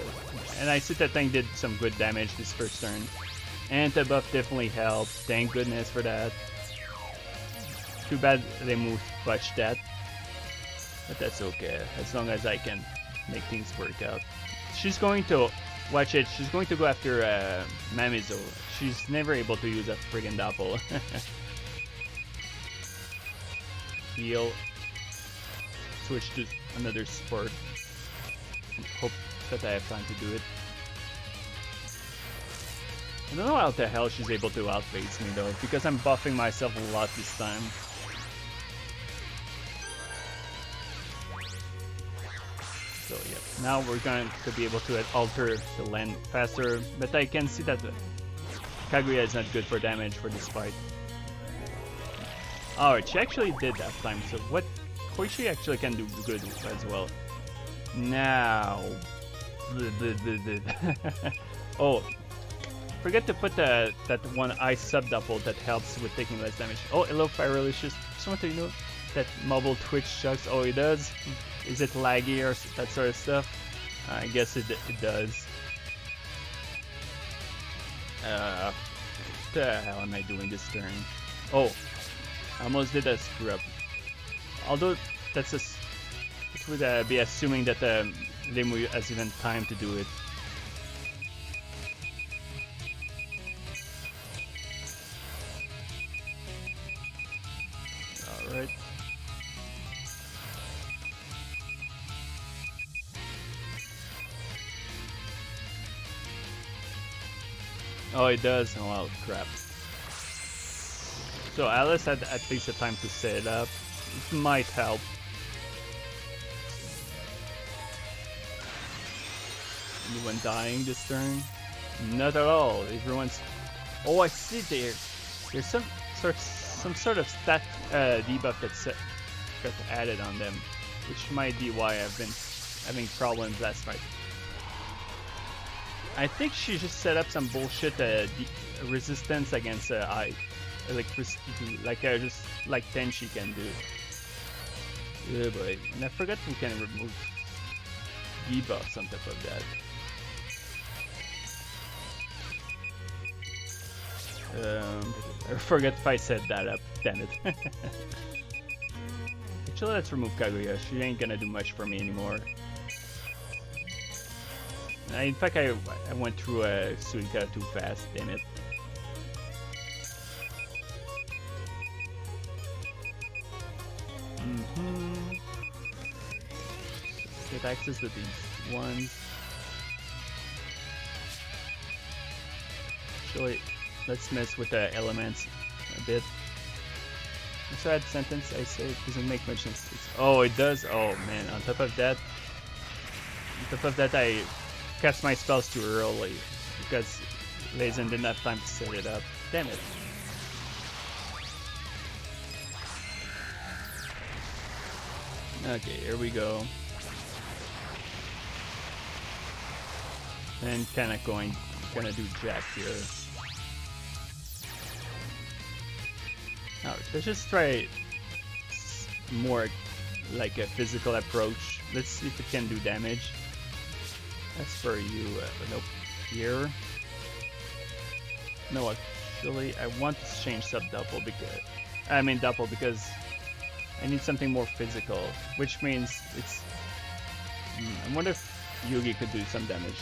And I see that thing did some good damage this first turn. And the buff definitely helped. Thank goodness for that. Too bad they moved botched that. But that's okay, as long as I can make things work out. She's going to... Watch it, she's going to go after Mamizo. She's never able to use a friggin' Doppel. Heal. Switch to another support. Hope that I have time to do it. I don't know how the hell she's able to outpace me though, because I'm buffing myself a lot this time. So yeah, now we're going to be able to alter the land faster, but I can see that Kaguya is not good for damage for this fight. Alright, she actually did that time, so what Koichi actually can do good as well. Now... Oh, forget to put that one ice sub-double that helps with taking less damage. Oh, hello Firelicious. Just want to know that mobile Twitch sucks. Oh, it does? Is it laggy or that sort of stuff? I guess it does. What the hell am I doing this turn? Oh, I almost did a screw up. Although that's it would be assuming that Limu has even time to do it. Alright. Oh, it does? Oh, well, crap. So Alice had at least a time to set it up. It might help. Anyone dying this turn? Not at all. Everyone's... Oh, I see there. There's some sort of stat debuff that's got added on them, which might be why I've been having problems last fight. I think she just set up some bullshit resistance against electricity, just like Tenshi can do. Oh boy, and I forgot we can remove debuffs on top of that. I forget if I set that up, damn it. Actually, let's remove Kaguya. She ain't gonna do much for me anymore. In fact, I went through Suika too fast, damn it. Get access to these ones. Actually, let's mess with the elements a bit. So that sentence I say it doesn't make much sense. Oh, it does? Oh man, on top of that, I cast my spells too early because Lazen didn't have time to set it up. Damn it. Okay, here we go. And kinda gonna do jack here. Alright, let's just try more like a physical approach. Let's see if it can do damage. That's for you. Nope. Here. No, actually, I want to change sub-double because... double because I need something more physical, which means it's... I wonder if Yugi could do some damage.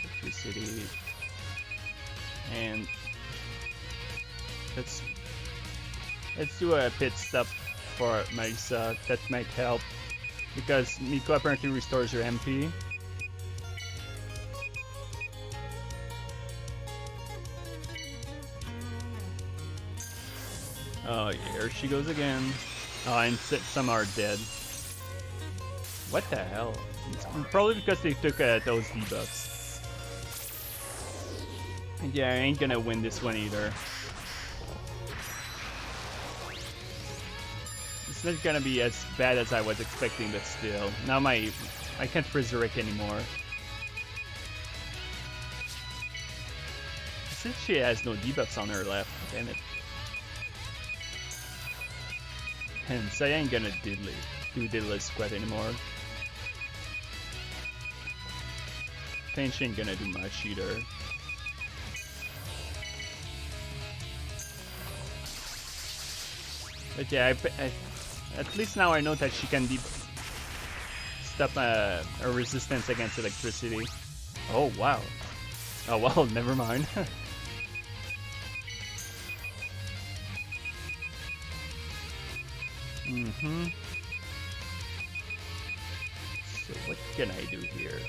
Electricity. And let's do a pit stop for Marisa. That might help because Miko apparently restores your MP. Oh, here she goes again. Oh, and some are dead. What the hell? It's probably because they took those debuffs. Yeah, I ain't gonna win this one either. It's not gonna be as bad as I was expecting, but still. Now I can't resurrect anymore. Since she has no debuffs on her left, damn it. Hence, I ain't gonna do diddly squat anymore. Tenshi ain't gonna do much either. But yeah, at least now I know that she can stop a resistance against electricity. Oh wow. Oh well, never mind. So what can I do here?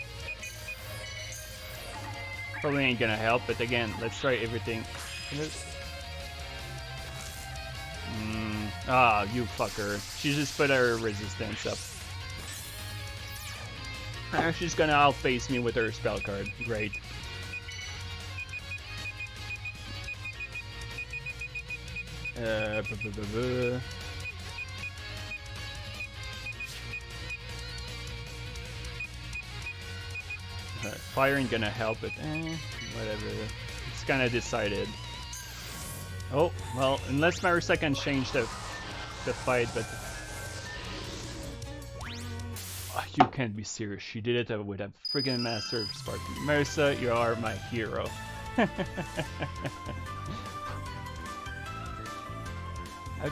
Probably ain't gonna help, but again, let's try everything. Ah, you fucker. She just put her resistance up. She's gonna outpace me with her spell card. Great. Fire ain't gonna help it. Whatever. It's kinda decided. Oh, well, unless Marisa can change the fight, but... Oh, you can't be serious. She did it with a friggin' Master of Spartan. Marisa, you are my hero. I've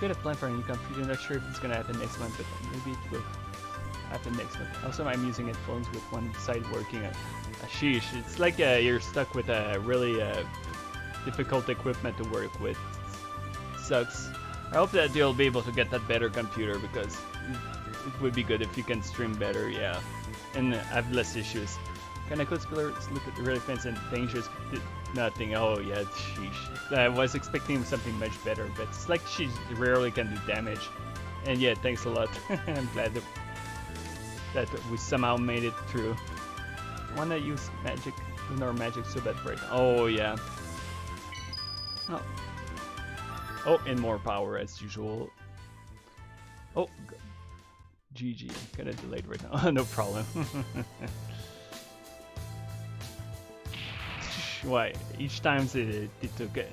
got a plan for a new computer. I'm not sure if it's gonna happen next month, but maybe it will happen next month. Also, I'm using headphones with one side working. Sheesh, it's like you're stuck with a really difficult equipment to work with. Sucks. I hope that you'll be able to get that better computer because it would be good if you can stream better, yeah. And have less issues. Can I close pillars, look at the really fence and dangerous? Nothing. Oh yeah, sheesh. I was expecting something much better, but it's like she rarely can do damage. And yeah, thanks a lot. I'm glad that we somehow made it through. Wanna use magic, lunar magic so bad right now. Oh yeah. Oh. Oh, and more power as usual. Oh, GG. Kinda delayed right now. No problem. Why? Each time they took it,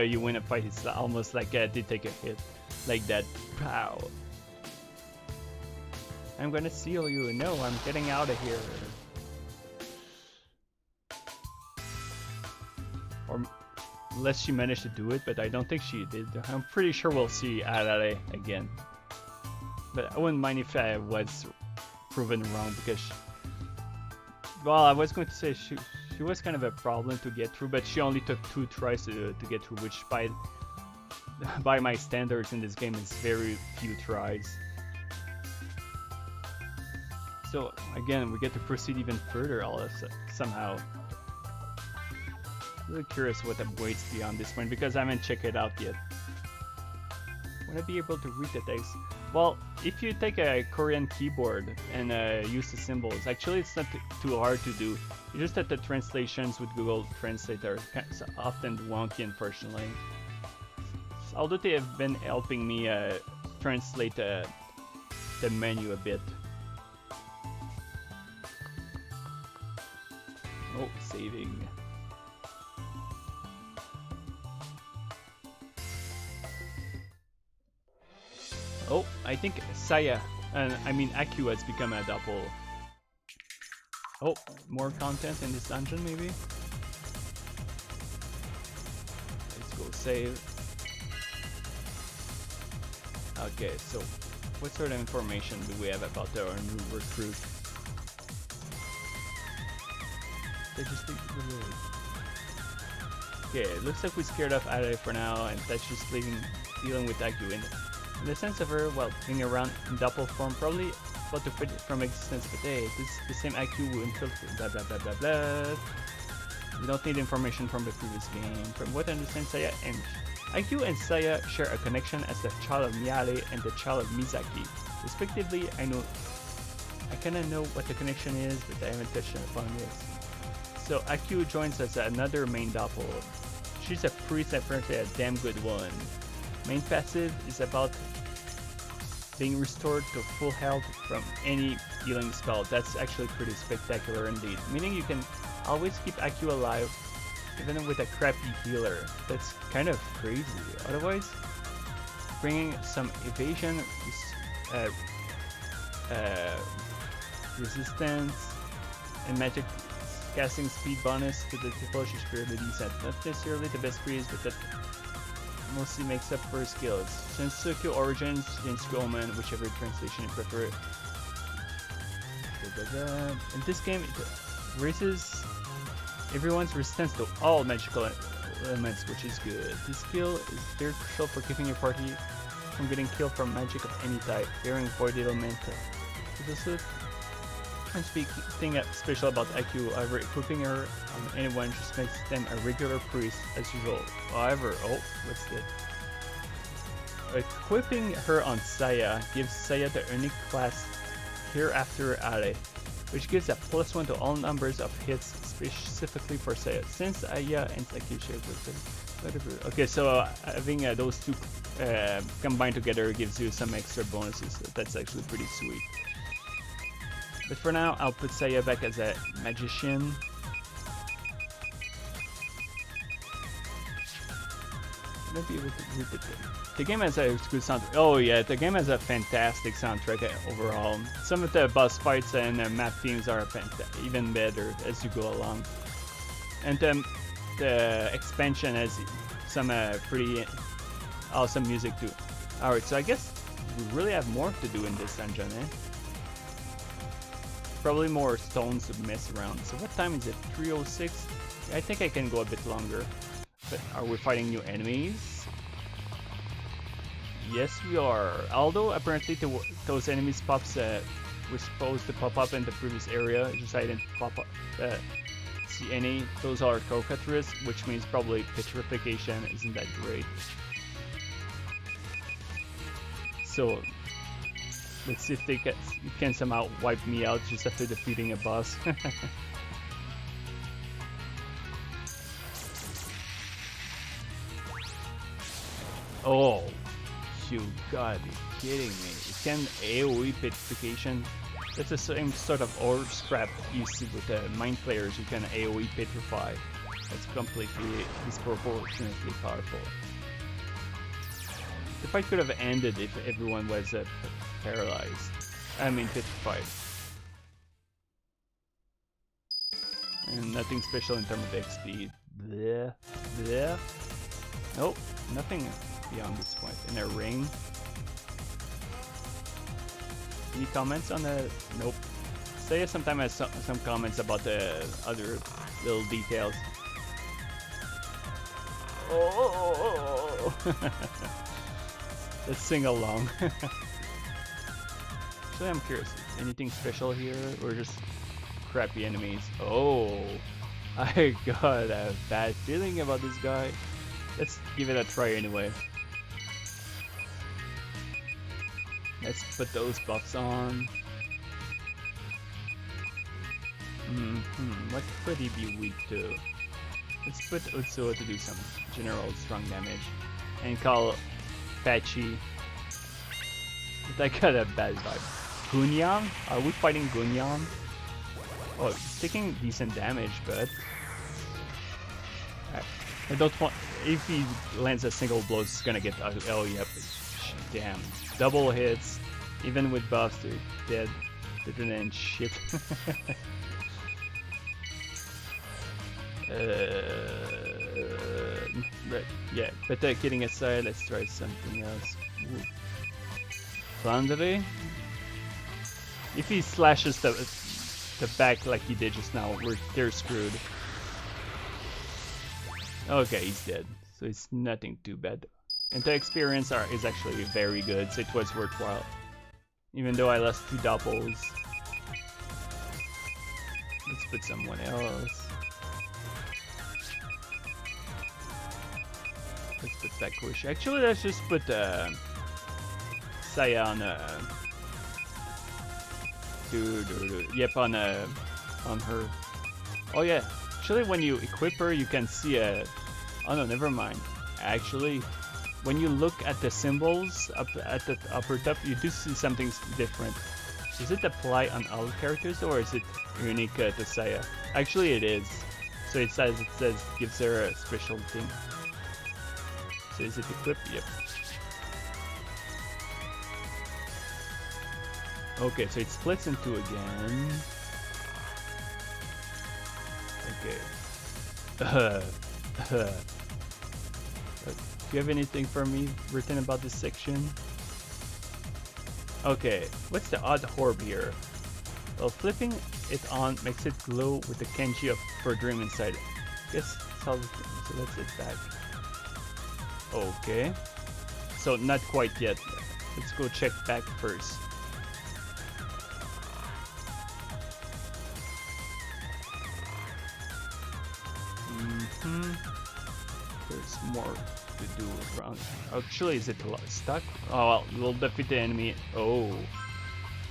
you win a fight, it's almost like they take a hit. Like that. Pow. I'm gonna seal you. No, I'm getting out of here. Or unless she managed to do it, but I don't think she did. I'm pretty sure we'll see Arare again. But I wouldn't mind if I was proven wrong because... Well, I was going to say she was kind of a problem to get through, but she only took 2 tries to get through, which by my standards in this game is very few tries. So again, we get to proceed even further somehow. Really curious what awaits beyond this point because I haven't checked it out yet. Would I be able to read the text? Well, if you take a Korean keyboard and use the symbols, actually it's not too hard to do. It's just that the translations with Google Translate are often wonky, unfortunately. Although they have been helping me translate the menu a bit. Oh, saving. Oh, I think Saya, I mean Akyuu has become a Doppel. Oh, more content in this dungeon maybe? Let's go save. Okay, so what sort of information do we have about our new recruit? They just think okay, it looks like we scared off Arare for now, and that's just dealing with Akyuu. In the sense of her, well, being around in Doppel form, probably about to fit from existence, but hey, this is the same Akyuu who infiltrated blah blah blah blah blah. We don't need information from the previous game. From what I understand, Saya and Akyuu and Saya share a connection as the child of Miyare and the child of Mizaki. Respectively, I kinda know what the connection is, but I haven't touched upon this. So Akyuu joins as another main Doppel. She's a priest, apparently a damn good one. Main passive is about being restored to full health from any healing spell. That's actually pretty spectacular indeed. Meaning you can always keep Akyuu alive even with a crappy healer. That's kind of crazy. Otherwise, bringing some evasion, resistance, and magic casting speed bonus to the typology abilities at not necessarily the best priest, but that mostly makes up for skills. Shinsuke Origins, Shinsuke Omen, whichever translation you prefer. In this game, it raises everyone's resistance to all magical elements, which is good. This skill is very crucial for keeping your party from getting killed from magic of any type, bearing void element. Something special about Akyuu, however, equipping her on anyone just makes them a regular priest as usual. However, oh, what's that? Equipping her on Saya gives Saya the unique class Hereafter Arare. which gives a +1 to all numbers of hits specifically for Saya. Since Aya and Akyuu share with okay, so having those two combined together gives you some extra bonuses. That's actually pretty sweet. But for now, I'll put Saya back as a magician. Might be able to read it. The game has a good soundtrack. Oh yeah, the game has a fantastic soundtrack overall. Some of the boss fights and map themes are even better as you go along. And the expansion has some pretty awesome music too. Alright, so I guess we really have more to do in this dungeon, eh? Probably more stones to mess around. So what time is it? 3:06? I think I can go a bit longer. But are we fighting new enemies? Yes, we are. Although apparently those enemies were supposed to pop up in the previous area, just I didn't see any. Those are cockatrices, which means probably petrification isn't that great. So let's see if they can somehow wipe me out just after defeating a boss. Oh, you gotta be kidding me. It can AoE petrification. That's the same sort of ore scrap you see with the mine players who can AoE petrify. That's completely disproportionately powerful. The fight could have ended if everyone was paralyzed. I mean petrified. And nothing special in terms of XP. Bleh. Bleh. Nope, nothing beyond this point. In a ring. Any comments on the... Nope. Saya sometimes has some comments about the other little details. Oh! Let's sing along. Actually, I'm curious. Anything special here, or just crappy enemies? Oh, I got a bad feeling about this guy. Let's give it a try anyway. Let's put those buffs on. What could he be weak to? Let's put Utsuo to do some general strong damage. And call Patchy. But I got a bad vibe. Gunyang? Are we fighting Gunyang? Oh, he's taking decent damage, but... I don't want... If he lands a single blow, it's gonna get... Oh, yep. Damn. Double hits. Even with buffs, they're dead. Better than shit. Right, yeah, but kidding aside, let's try something else. Flandre? If he slashes the back like he did just now, they're screwed. Okay, he's dead, so it's nothing too bad. And the experience is actually very good, so it was worthwhile. Even though I lost 2 Doppels. Let's put someone else. Let's put Sakushi. Actually, let's just put Saya on yep, on her. Oh yeah. Actually, when you equip her, you can see a. Oh no, never mind. Actually, when you look at the symbols up at the upper top, you do see something different. Does it apply on all characters, or is it unique to Saya? Actually, it is. So it says gives her a special thing. So is it equipped? Yep. Okay, so it splits in 2 again. Okay. Do you have anything for me written about this section? Okay, what's the odd orb here? Well, flipping it on makes it glow with the Kenshi for Dream inside it. Guess so let's it back. Okay. So not quite yet. Let's go check back first. There's more to do around. Actually, is it stuck? Oh well, we'll defeat the enemy. Oh,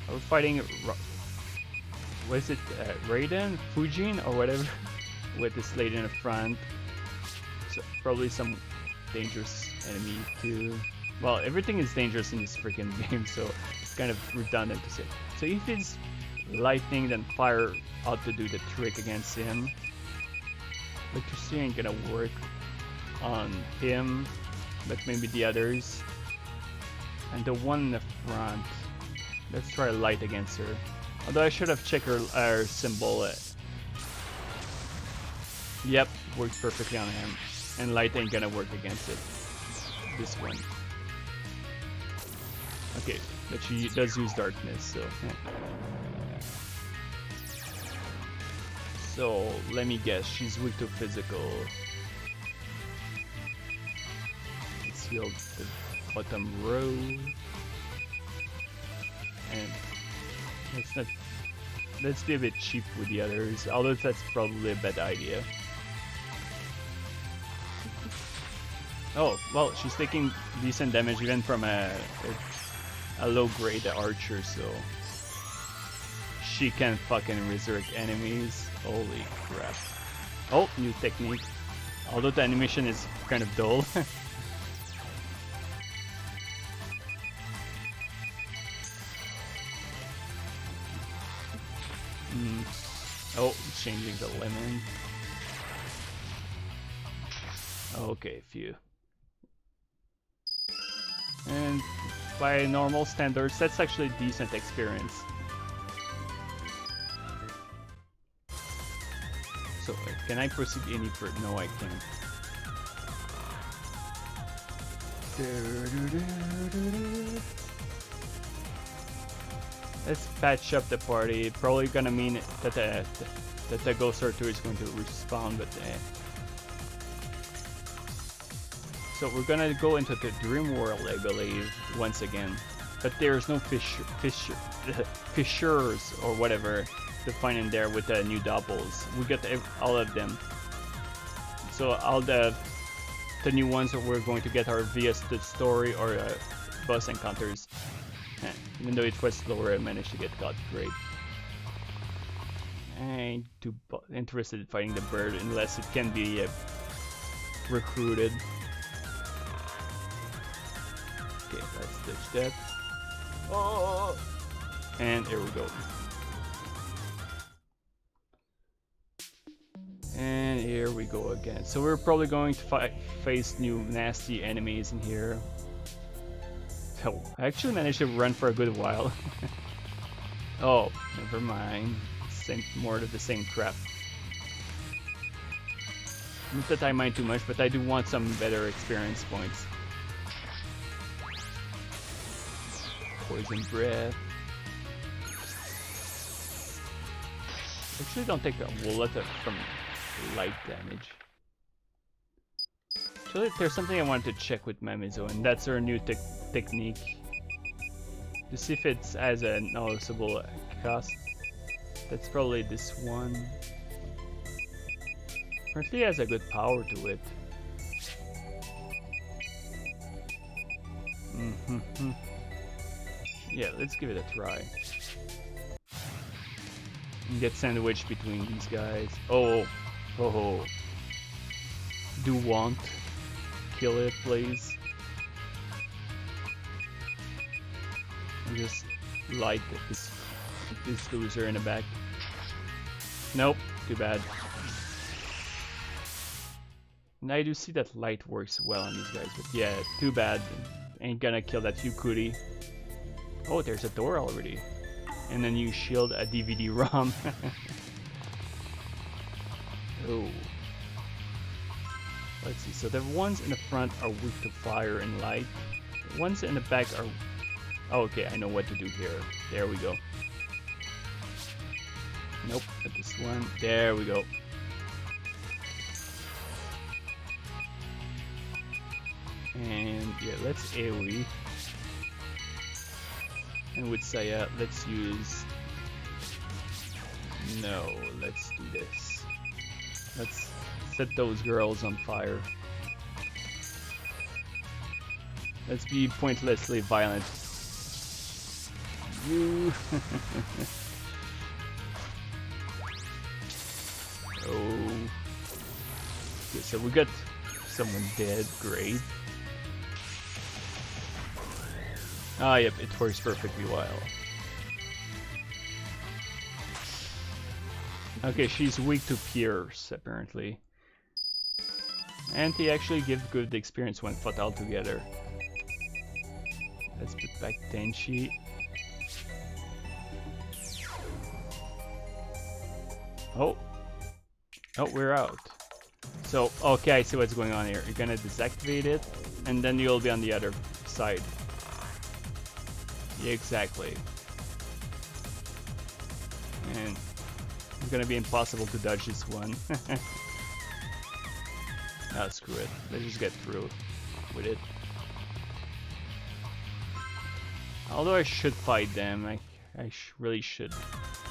are we fighting what is it, Raiden, Fujin, or whatever, with this lady in the front. So probably some dangerous enemy too. Well, everything is dangerous in this freaking game, so it's kind of redundant to say. So if it's lightning, then fire ought to do the trick against him. Electricity ain't gonna work on him, but maybe the others. And the one in the front, let's try light against her. Although I should have checked her symbol. Yep, works perfectly on him. And light ain't gonna work against it. This one. Okay, but she does use darkness, so. So, let me guess, she's weak to physical. Let's heal the bottom row. And let's be a bit cheap with the others, although that's probably a bad idea. Oh, well, she's taking decent damage even from a low grade archer, so she can fucking resurrect enemies. Holy crap. Oh, new technique. Although the animation is kind of dull. Oh, changing the lemon. Okay, phew. And by normal standards, that's actually decent experience. So, can I proceed any further? No, I can't. Let's patch up the party. Probably gonna mean that the Ghost Archer is going to respawn, but so we're gonna go into the dream world, I believe, once again. But there's no fissures or whatever to find in there with the new Doppels. We got all of them. So all the new ones that we're going to get are via the story or boss encounters. Even though it was slower, I managed to get caught. Great. I ain't too interested in fighting the bird unless it can be recruited. Okay, let's ditch that. Oh! And here we go. And here we go again. So we're probably going to face new nasty enemies in here. Oh, I actually managed to run for a good while. Oh, never mind. More of the same crap. Not that I mind too much, but I do want some better experience points. Poison breath. Actually, don't take a whole lot from light damage. Actually, there's something I wanted to check with Mamizo, and that's her new technique. To see if it has a noticeable cost. That's probably this one. Apparently it has a good power to it. Yeah, let's give it a try. And get sandwiched between these guys. Oh. Do want. Kill it, please. And just light this loser in the back. Nope, too bad. And I do see that light works well on these guys, but yeah, too bad. Ain't gonna kill that Yukuri. Oh, there's a door already. And then you shield a DVD-ROM. Oh. Let's see, so the ones in the front are weak to fire and light. The ones in the back are... Oh, okay, I know what to do here. There we go. Nope, not this one. There we go. And yeah, let's AoE. And with Saya, let's use... No, let's do this. Let's set those girls on fire. Let's be pointlessly violent. You... so we got someone dead. Great. Ah, yep, it works perfectly well. Okay, she's weak to Pierce, apparently. And they actually give good experience when fought all together. Let's put back Tenshi. Oh. Oh, we're out. So, okay, I see what's going on here. You're gonna deactivate it, and then you'll be on the other side. Yeah, exactly. And it's gonna be impossible to dodge this one. Ah, screw it. Let's just get through with it. Although I should fight them, I really should.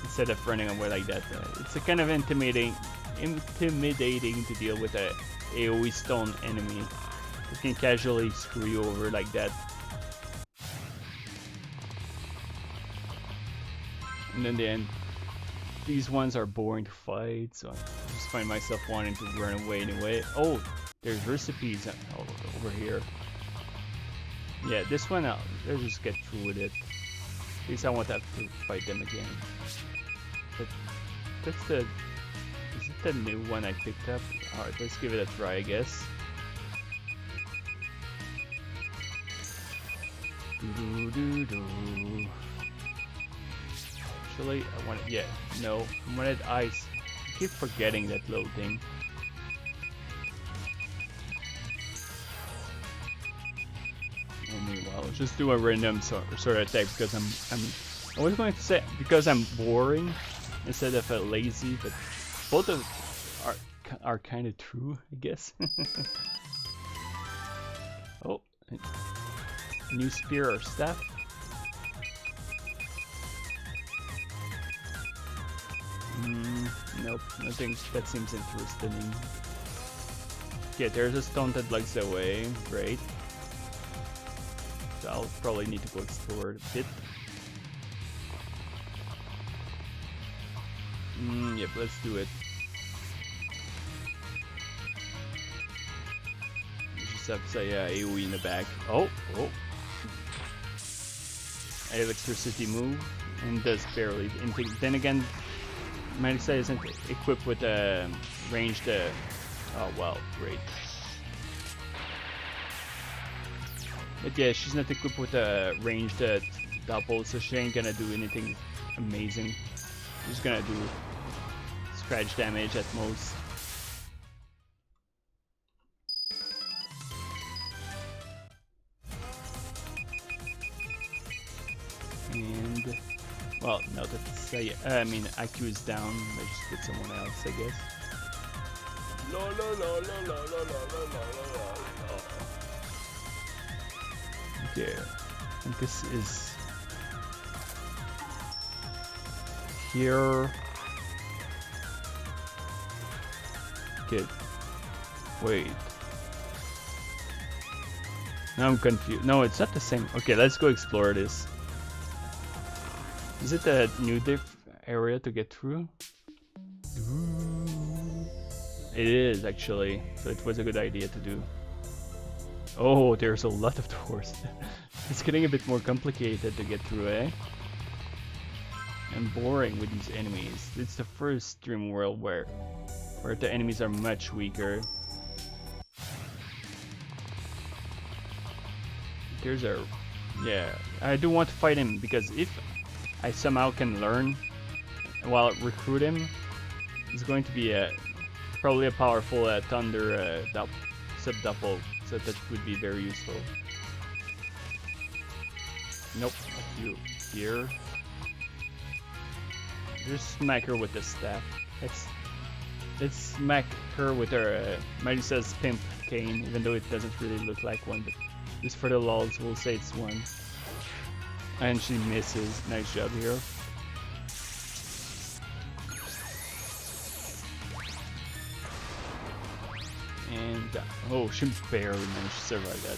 Instead of running away like that. It's a kind of intimidating to deal with a AoE stone enemy. It can casually screw you over like that. And in the end, these ones are boring to fight, so I just find myself wanting to run away anyway. Oh, there's recipes over here. Yeah, this one, let's just get through with it. At least I won't have to fight them again. But that's the... Is it the new one I picked up? Alright, let's give it a try, I guess. Actually, I wanted... Yeah, no. I wanted ice. I keep forgetting that little thing. Meanwhile, just do a random sort of attack because I was going to say because I'm boring instead of lazy, but both of are kind of true, I guess. Oh, new spear or staff. Nope, nothing that seems interesting. Okay, there's a stone that blocks the way. Great. So I'll probably need to go explore it a bit. Yep, let's do it. You just have to say AoE in the back. Oh. Electricity move and does barely anything. Then again, Manisa isn't equipped with a ranged. Oh wow, great. But yeah, she's not equipped with a ranged Doppel, so she ain't gonna do anything amazing. She's gonna do scratch damage at most. And well, no, that's I mean, Akyuu is down. Let's just put someone else, I guess. Okay, I think this is here. Okay, wait. Now I'm confused. No, it's not the same. Okay, let's go explore this. Is it a new area to get through? It is actually, so it was a good idea to do. Oh, there's a lot of doors. It's getting a bit more complicated to get through, eh? And boring with these enemies. It's the first Dream World where the enemies are much weaker. There's a... Yeah, I do want to fight him because if I somehow can learn while recruit him, it's going to be probably a powerful Thunder sub-Doppel. So that would be very useful. Nope, you here. Just smack her with the staff. Let's smack her with her Marisa's pimp cane, even though it doesn't really look like one, but just for the lulz, we'll say it's one. And she misses. Nice job here. And oh, she barely managed to survive that.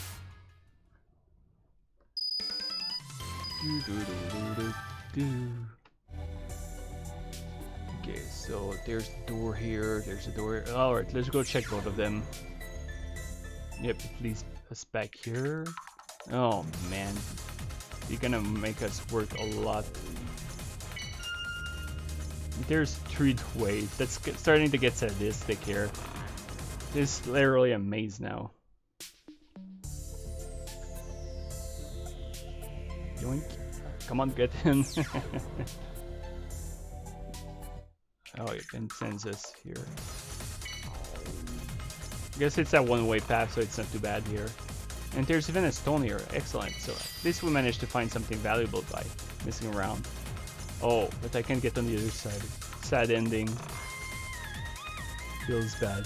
Okay, So there's the door here, there's a door. Alright, let's go check both of them. Yep, it leads us back here. Oh man, you're gonna make us work a lot. There's 3 ways. That's starting to get sadistic here. This is literally a maze now. Yoink. Come on, get him. Oh, it then sends us here. I guess it's a one-way path, so it's not too bad here. And there's even a stone here. Excellent. So at least we managed to find something valuable by messing around. Oh, but I can't get on the other side. Sad ending. Feels bad.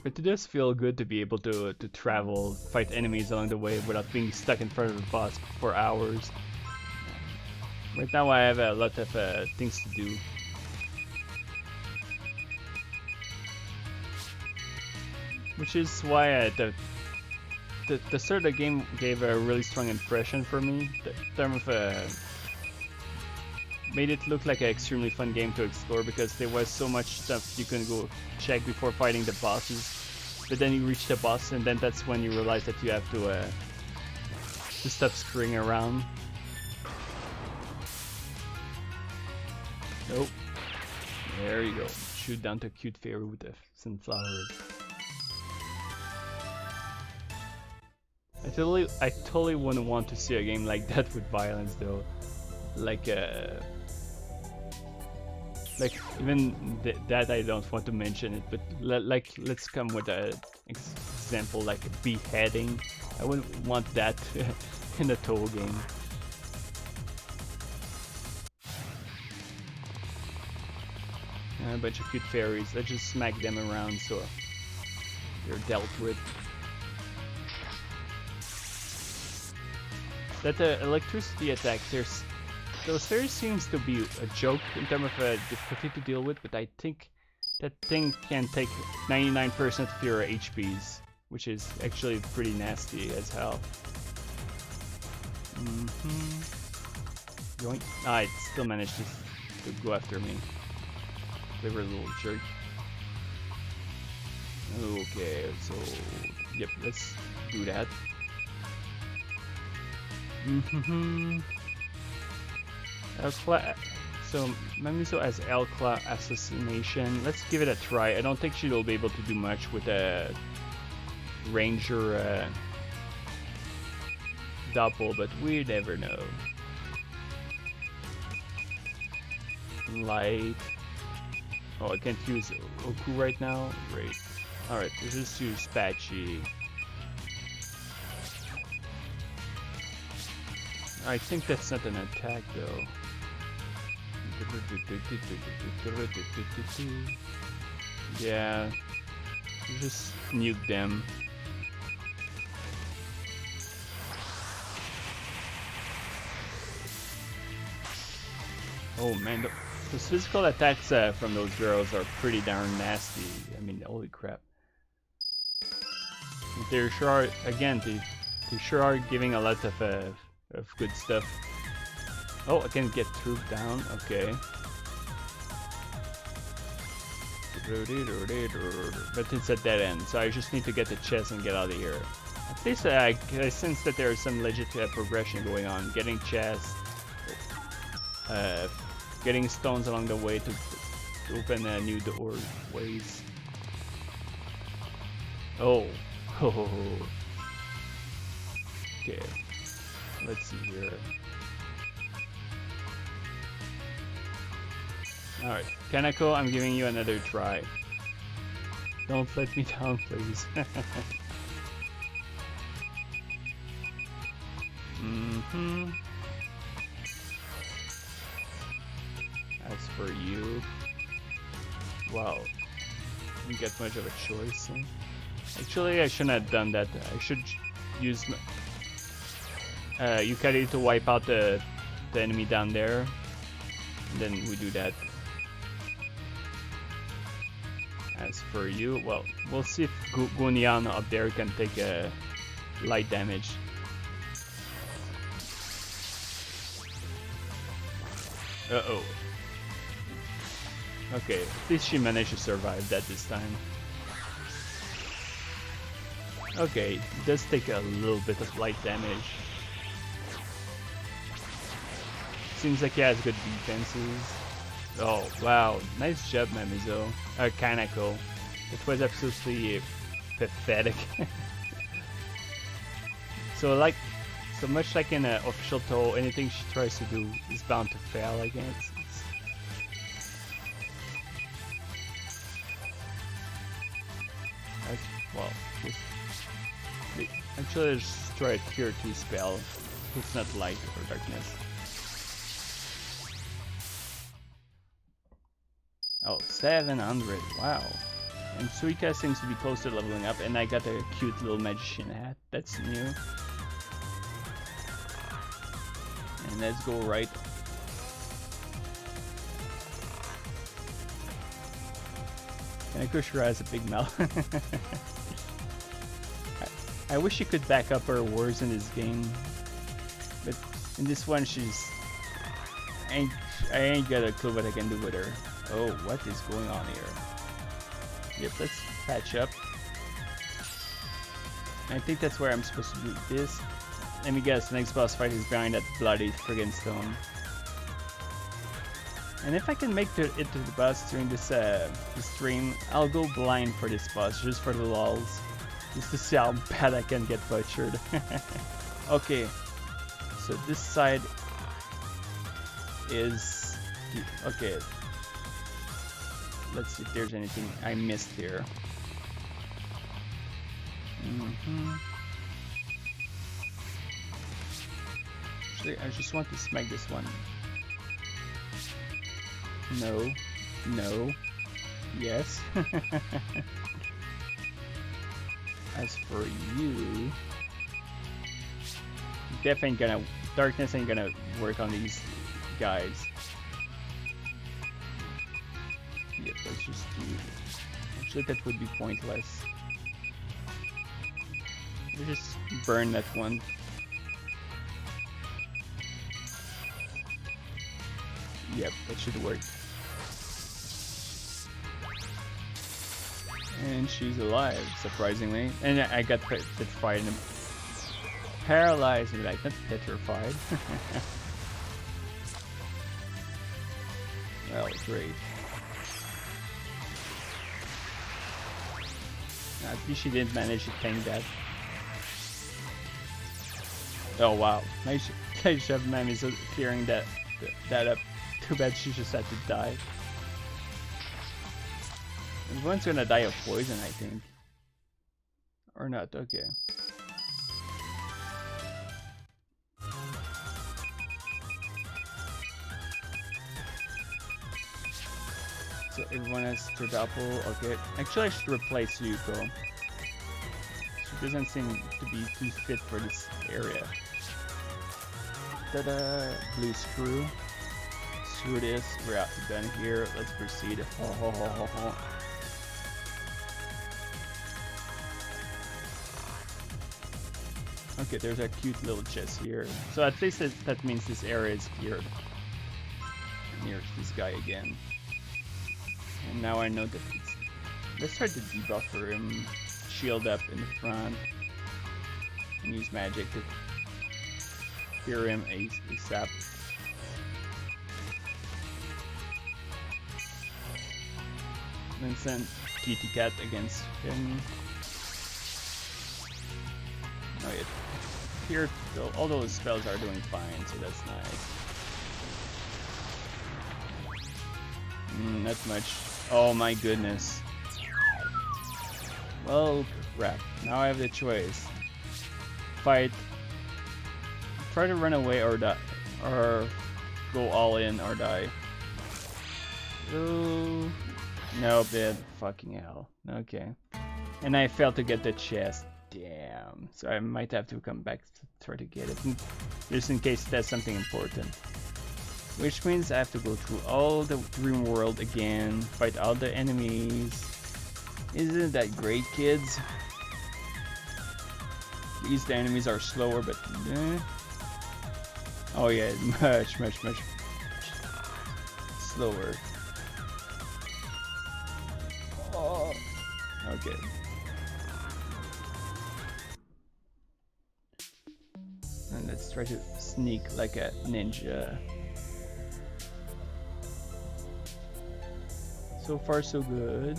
But it does feel good to be able to travel, fight enemies along the way without being stuck in front of the boss for hours. Right now I have a lot of things to do. Which is why the start of the game gave a really strong impression for me. In terms of made it look like an extremely fun game to explore because there was so much stuff you can go check before fighting the bosses. But then you reach the boss and then that's when you realize that you have to stop screwing around. Nope. There you go. Shoot down to a cute fairy with the sunflower. I totally wouldn't want to see a game like that with violence though. Like even that I don't want to mention it, but let's come with an example like beheading. I wouldn't want that in a Touhou game. A bunch of cute fairies. Let's just smack them around so they're dealt with. That electricity attack, those fairies seems to be a joke in terms of difficulty to deal with, but I think that thing can take 99% of your HPs, which is actually pretty nasty as hell. Yoink. Ah, it still managed to go after me. Clever little jerk. Okay, so yep, let's do that. So Mamiso as L-Claw Assassination. Let's give it a try. I don't think she'll be able to do much with a Ranger Doppel, but we never know. Light. Oh, I can't use Oku right now. Great. Alright, let's just use Patchy. I think that's not an attack though. Yeah, just nuke them. Oh man, those physical attacks from those girls are pretty darn nasty. I mean, holy crap. They're sure are, again, they sure are giving a lot of good stuff. Oh, I can get through down. Okay. But it's a dead end, so I just need to get the chest and get out of here. At least I sense that there is some legit progression going on. Getting chests, getting stones along the way to open new doorways. Oh. Okay. Let's see here. Alright, Kanako, I'm giving you another try. Don't let me down, please. As for you, wow, you get much of a choice. Eh? Actually, I shouldn't have done that. I should use Yukari to wipe out the enemy down there, and then we do that. As for you, well, we'll see if Gunyan up there can take light damage. Uh-oh. Okay, at least she managed to survive that this time. Okay, it does take a little bit of light damage. Seems like he has good defenses. Oh, wow. Nice job, Mamizo. Kanako. It was absolutely pathetic. So much like in official Touhou, anything she tries to do is bound to fail, I guess. Well, actually let's try a tier 2 spell. It's not light or darkness. Oh, 700, wow. And Suika seems to be close to leveling up, and I got a cute little magician hat. That's new. And let's go right. And Kushira has a big mouth. I wish she could back up her words in this game, but in this one I ain't got a clue what I can do with her. Oh, what is going on here? Yep, let's patch up. I think that's where I'm supposed to do this. Let me guess, the next boss fight is behind that bloody friggin' stone. And if I can make it to the boss during this stream, I'll go blind for this boss, just for the lulz. Just to see how bad I can get butchered. Okay, so this side is... Okay. Let's see if there's anything I missed here. Actually, I just want to smack this one. No. No. Yes. As for you... Darkness ain't gonna work on these guys. Yep, let's just do... Actually, that would be pointless. We'll just burn that one. Yep, that should work. And she's alive, surprisingly. And I got petrified and paralyzed, like, not petrified. Well, great. At least she didn't manage to tank that. Oh wow, nice job, Mami, so clearing that up. Too bad she just had to die. Everyone's gonna die of poison, I think. Or not, okay. So everyone has to Doppel, okay. Actually I should replace Yuko. She doesn't seem to be too fit for this area. Ta-da! Blue screw. Screw this, we're out to done here. Let's proceed. Ho, ho, ho, ho, ho. Okay, there's a cute little chest here. So at least that means this area is cleared. And here's this guy again. And now I know that it's... Let's try to debuffer him. Shield up in the front. And use magic to clear him ASAP. And send Kitty Cat against him. Oh yeah. Here, all those spells are doing fine, so that's nice. Not much. Oh my goodness. Well, crap. Now I have the choice. Fight. Try to run away or die. Or go all in or die. Ooh. Nope, dude. Fucking hell. Okay. And I failed to get the chest. Damn. So I might have to come back to try to get it. Just in case that's something important. Which means I have to go through all the dream world again. Fight all the enemies. Isn't that great, kids? At least the enemies are slower, but... Oh yeah, much slower. Oh, okay. And let's try to sneak like a ninja. So far, so good.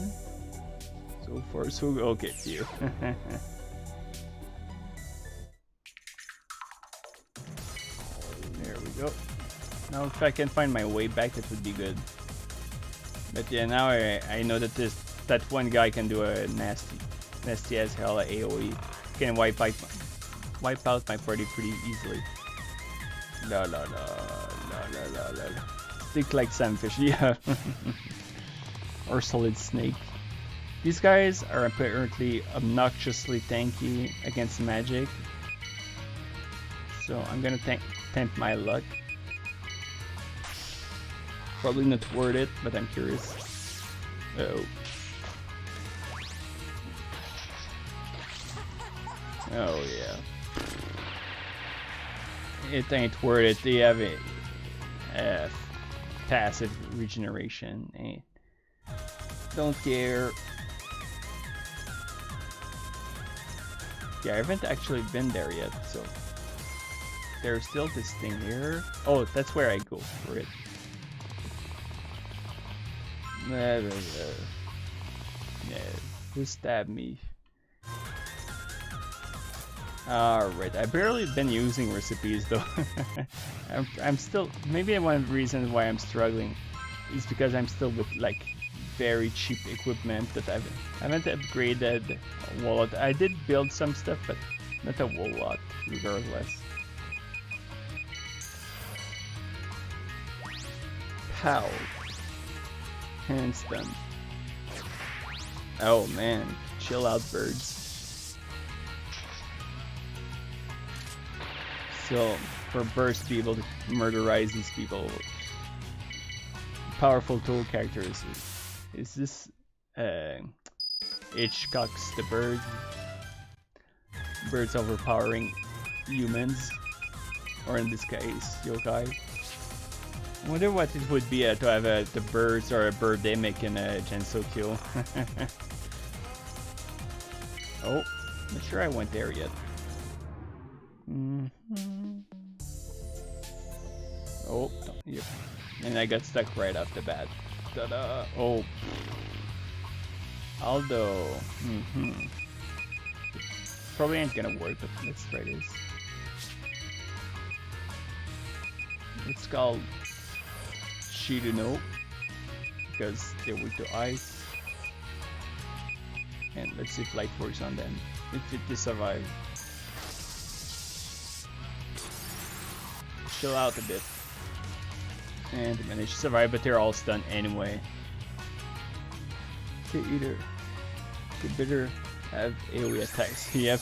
So far, so good. Okay, phew. There we go. Now, if I can find my way back, that would be good. But yeah, now I know that that one guy can do a nasty as hell AOE. Can wipe out my party pretty easily. La la la la la la la. Stick like sunfish, yeah. Or solid snake. These guys are apparently obnoxiously tanky against magic. So I'm gonna tempt my luck. Probably not worth it, but I'm curious. Oh. Oh yeah. It ain't worth it. They have a passive regeneration. Don't care. Yeah, I haven't actually been there yet, so there's still this thing here. Oh, that's where I go for it. Yeah, who stabbed me? Alright, I've barely been using recipes though. I'm still, maybe one of the reasons why I'm struggling is because I'm still with like very cheap equipment that I haven't upgraded a whole lot. I did build some stuff, but not a whole lot regardless. Pow. Handstand. Oh man, chill out, birds. So, for birds to be able to murderize these people, powerful Touhou characters. Is this Hitchcock's the bird? Birds overpowering humans, or in this case, yokai. I wonder what it would be to have the birds or a birdemic in a Gensokyo. Oh, not sure I went there yet. Oh, yep. And I got stuck right off the bat. Ta-da! Oh. Aldo. Probably ain't gonna work, but let's try this. It's called Shiruno because they're weak to ice. And let's see if light works on them. If they survive. Chill out a bit. And they managed to survive, but they're all stunned anyway. Okay, either could better have AoE attacks. Yep.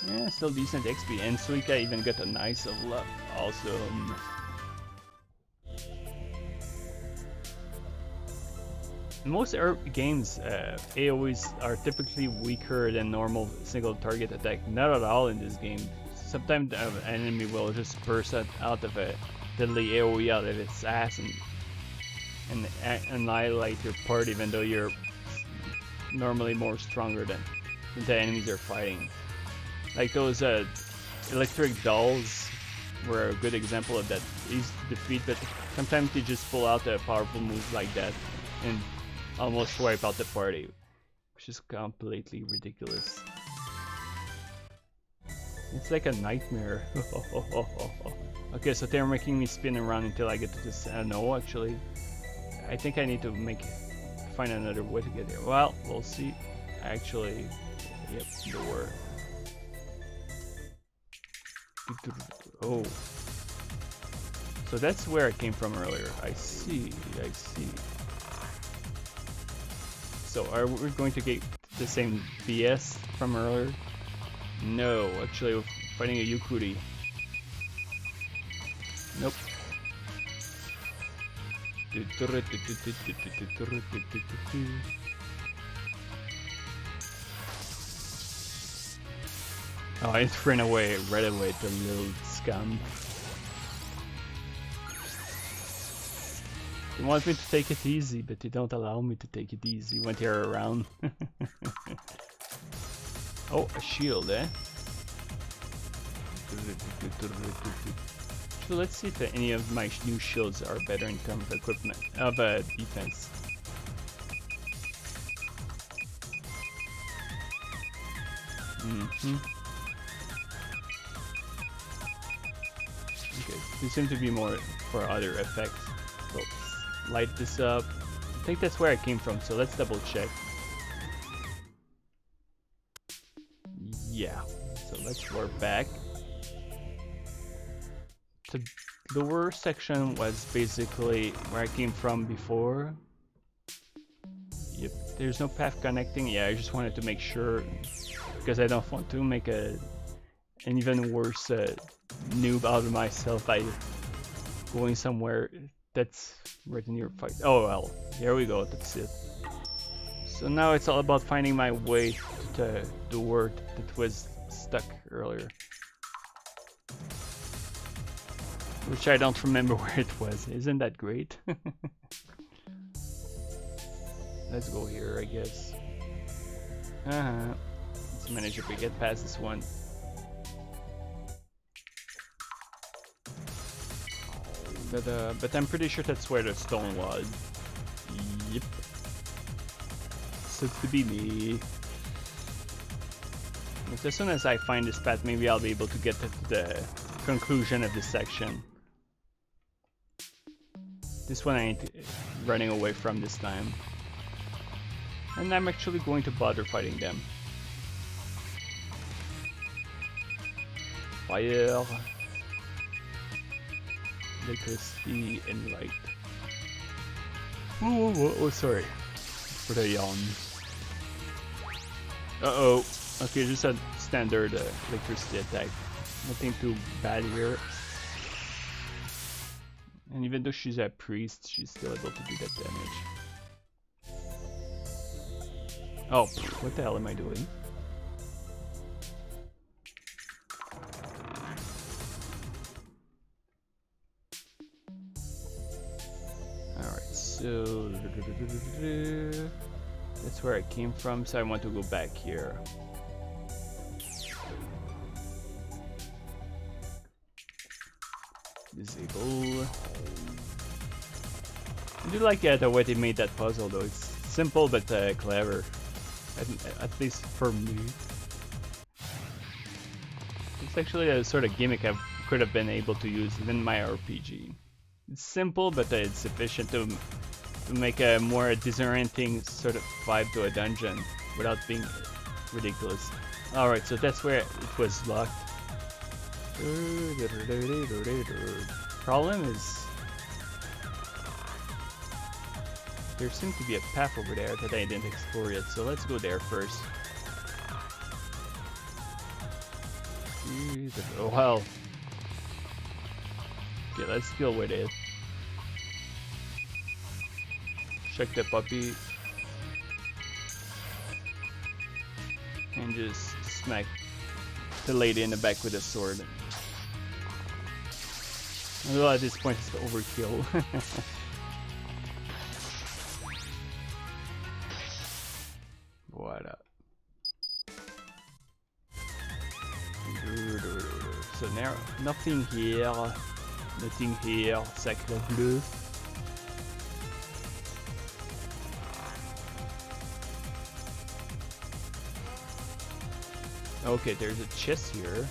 Yeah, still decent XP, and Suika even got a nice level up. Awesome. In most games, AoEs are typically weaker than normal single target attack. Not at all in this game. Sometimes an enemy will just burst out of a deadly AoE out of its ass and annihilate your part, even though you're normally more stronger than the enemies are fighting. Like those electric dolls were a good example of that. Easy to defeat, but sometimes they just pull out a powerful move like that and almost wipe out the party, which is completely ridiculous. It's like a nightmare. Okay, so they're making me spin around until I get to this. No, actually, I think I need to find another way to get there. Well, we'll see. Actually, yep, door. Oh, so that's where I came from earlier. I see. So are we going to get the same BS from earlier? No, actually we're fighting a Yukuri. Nope. Oh, it ran away right away, the little scum. They want me to take it easy, but they don't allow me to take it easy when they're around. Oh, a shield, eh? So let's see if any of my new shields are better in terms of equipment, of defense. Okay, these seem to be more for other effects. So let's light this up. I think that's where I came from, so let's double check. Yeah, so let's warp back. The lower section was basically where I came from before. Yep, there's no path connecting. Yeah, I just wanted to make sure, because I don't want to make an even worse noob out of myself by going somewhere that's right near fight. Oh well, here we go, that's it. So now it's all about finding my way to the word that was stuck earlier. Which I don't remember where it was. Isn't that great? Let's go here, I guess. Let's manage if we get past this one. But I'm pretty sure that's where the stone was. Yep. Sucks to be me. But as soon as I find this path, maybe I'll be able to get to the conclusion of this section. This one I ain't running away from this time. And I'm actually going to bother fighting them. Fire, electricity, and light. Oh, sorry for the yawn. Uh-oh. Okay, just a standard electricity attack. Nothing too bad here. And even though she's a priest, she's still able to do that damage. Oh, what the hell am I doing? Alright, so that's where I came from, so I want to go back here. Disable. I do like the way they made that puzzle though. It's simple but clever. At least for me. It's actually a sort of gimmick I could have been able to use in my RPG. It's simple but it's sufficient to make a more disorienting sort of vibe to a dungeon without being ridiculous. Alright, so that's where it was locked. Problem is, there seems to be a path over there that I didn't explore yet, so let's go there first. Oh well. Okay, let's deal with it. Check the puppy. And just smack the lady in the back with a sword. Although at this point it's overkill. What up? So now nothing here, sacre bleu. Okay, there's a chest here.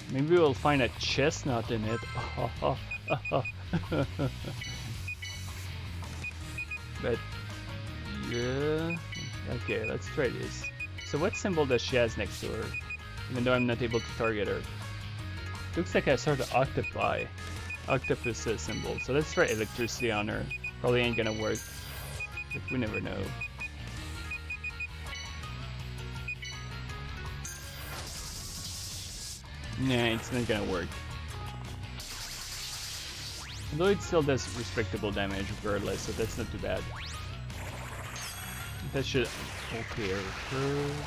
Maybe we'll find a chestnut in it. But yeah, okay, let's try this. So what symbol does she has next to her? Even though I'm not able to target her. Looks like a sort of octopus symbol. So let's try electricity on her. Probably ain't gonna work, but we never know. Nah, it's not gonna work. Although it still does respectable damage regardless, so that's not too bad. That should okay her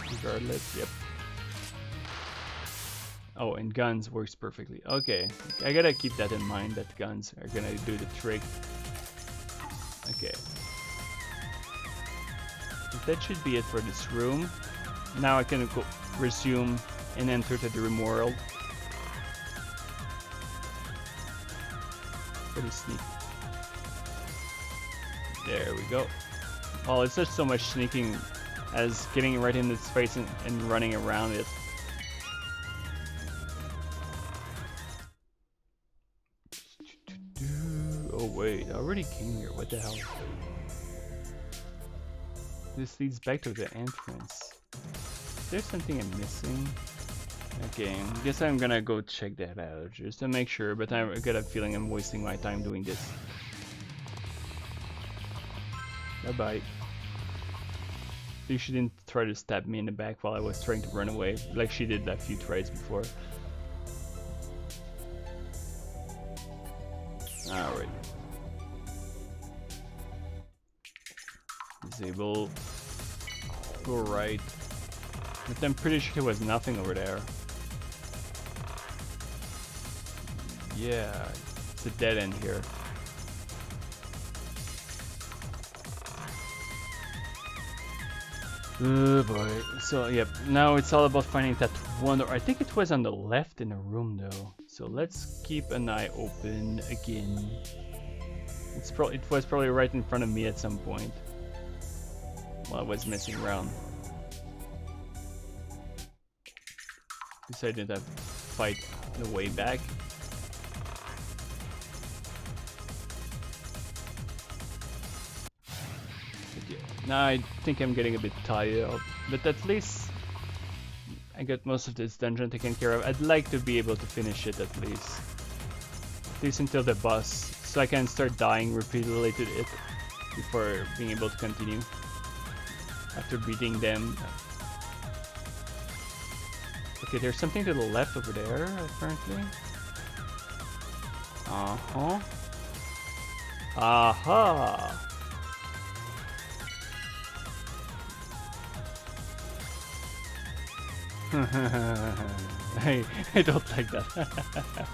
regardless, yep. Oh, and guns works perfectly. Okay, I gotta keep that in mind, that guns are gonna do the trick. Okay. That should be it for this room. Now I can go resume and enter the dream world. Pretty sneaky. There we go. Oh, it's just so much sneaking as getting right in its face and running around it. Oh wait, I already came here. What the hell? This leads back to the entrance. Is there something I'm missing? Okay, I guess I'm gonna go check that out just to make sure, but I got a feeling I'm wasting my time doing this. Bye bye. You shouldn't try to stab me in the back while I was trying to run away, like she did a few tries before. Alright. Disable. Go right. But I'm pretty sure there was nothing over there. Yeah, it's a dead end here. Oh boy. So yep, now it's all about finding that one door. I think it was on the left in the room though. So let's keep an eye open again. It was probably right in front of me at some point while I was messing around. Decided to fight the way back. Now I think I'm getting a bit tired, but at least I got most of this dungeon taken care of. I'd like to be able to finish it at least until the boss, so I can start dying repeatedly to it before being able to continue after beating them. Okay, there's something to the left over there, apparently. Uh-huh. Aha! I don't like that.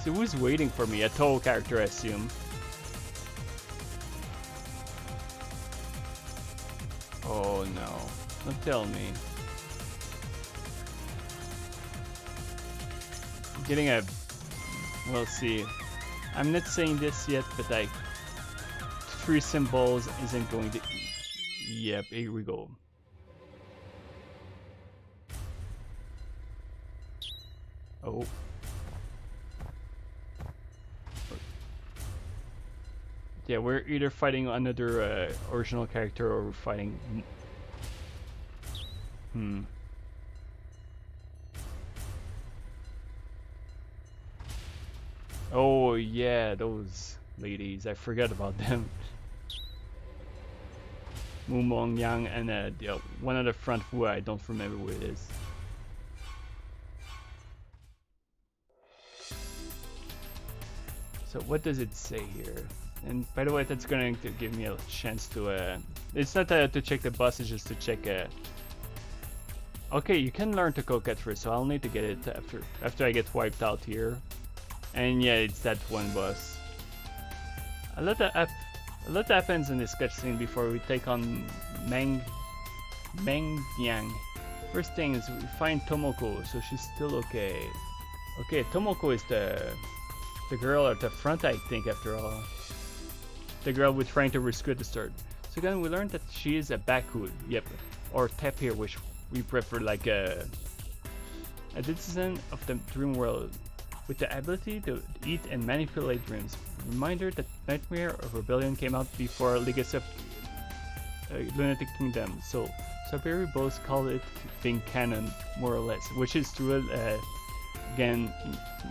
So who's waiting for me? A Touhou character, I assume. Oh no. Don't tell me. Getting a... We'll see. I'm not saying this yet, but like... 3 symbols isn't going to... Yep, here we go. Oh. Yeah, we're either fighting another original character or we're fighting... Oh yeah, those ladies. I forgot about them. Mo Mengniang and one of the front who I don't remember who it is. So what does it say here? And by the way, that's going to give me a chance to it's not to check the boss, it's just to check okay, you can learn to cook at first, so I'll need to get it after I get wiped out here. And yeah, it's that one boss. A lot happens in this cutscene before we take on Mo Mengniang. First thing is we find Tomoko, so she's still okay. Okay, Tomoko is the girl at the front, I think, after all. The girl we're trying to rescue at the start. So again, we learned that she is a Baku, yep, or tapir, which we prefer, like a citizen of the dream world, with the ability to eat and manipulate dreams. Reminder that Nightmare of Rebellion came out before Legacy of Lunatic Kingdom, so Sapiri both call it being canon, more or less, which is true. Again,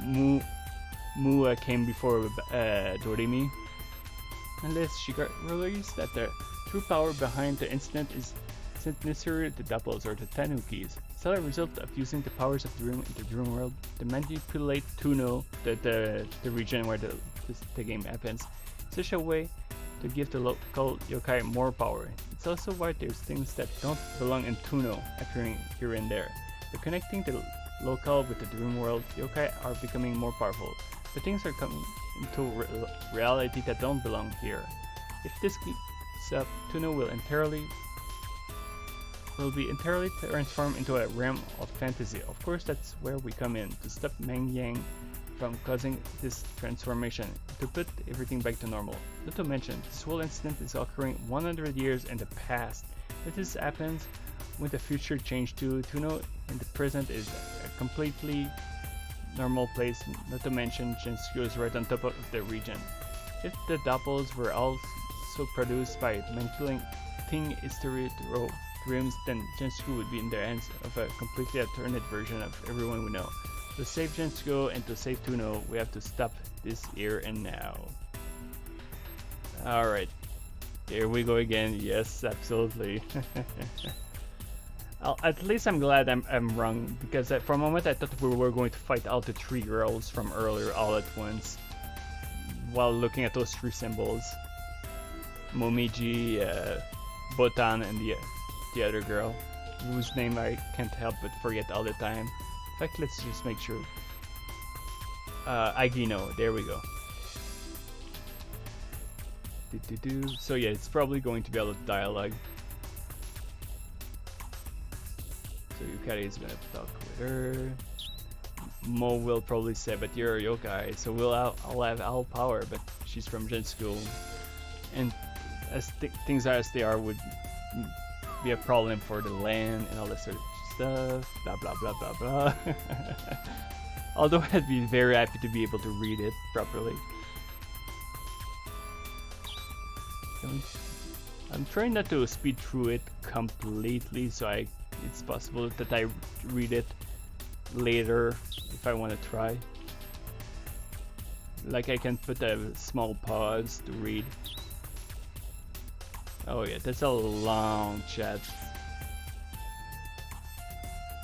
Mu came before Doremi. Unless she got released, that the true power behind the incident isn't necessarily the Doppels or the Tanukis. It's a result of using the powers of the dream in the dream world to manipulate Touhou, the region where the game happens, in such a way to give the local yokai more power. It's also why there's things that don't belong in Touhou appearing here and there. By connecting the local with the dream world, yokai are becoming more powerful, but things are coming into reality that don't belong here. If this keeps up, Touhou will be entirely transformed into a realm of fantasy. Of course, that's where we come in, to stop Mengniang from causing this transformation, to put everything back to normal. Not to mention, this whole incident is occurring 100 years in the past. If this happens, when the future change to Touhou in the present is a completely normal place, not to mention Jinsu is right on top of the region. If the Doppels were also produced by manipulating history through dreams, then Jinsu would be in the hands of a completely alternate version of everyone we know. To save Jinsu and to save Touhou, we have to stop this here and now. Alright, here we go again. Yes, absolutely. At least I'm glad I'm wrong, because for a moment I thought we were going to fight all the 3 girls from earlier all at once, while looking at those 3 symbols. Momiji, Botan, and the other girl, whose name I can't help but forget all the time. In fact, let's just make sure. Agino, there we go. So yeah, it's probably going to be a lot of dialogue. So Yukari is gonna talk with her. Mo will probably say, but you're a yokai, so I'll have all power, but she's from Jinsu. And as things are as they are would be a problem for the land and all that sort of stuff, blah blah blah blah blah. Although I'd be very happy to be able to read it properly. I'm trying not to speed through it completely, so it's possible that I read it later if I want to try. Like I can put a small pause to read. Oh yeah, that's a long chat.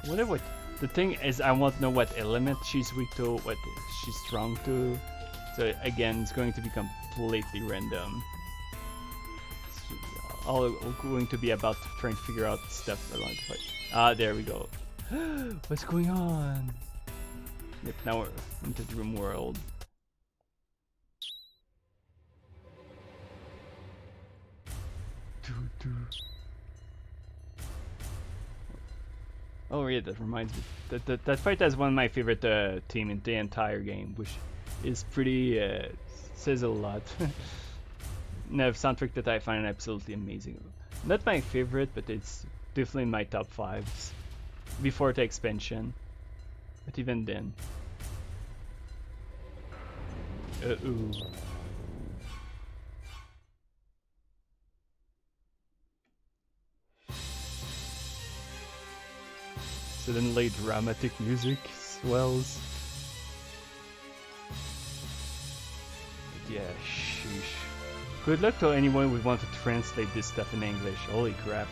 What the thing is, I want to know what element she's weak to, what she's strong to. So again, it's going to be completely random. It's all going to be about trying to figure out stuff along the fight. Ah, there we go. What's going on? Yep, now we're into the room world. Oh yeah, that reminds me. That fight has one of my favorite team in the entire game, which is pretty says a lot. No, soundtrack that I find absolutely amazing. Not my favorite, but it's definitely in my top 5s before the expansion. But even then. Uh-oh. Suddenly dramatic music swells. But yeah, sheesh. Good luck to anyone who wants to translate this stuff in English. Holy crap.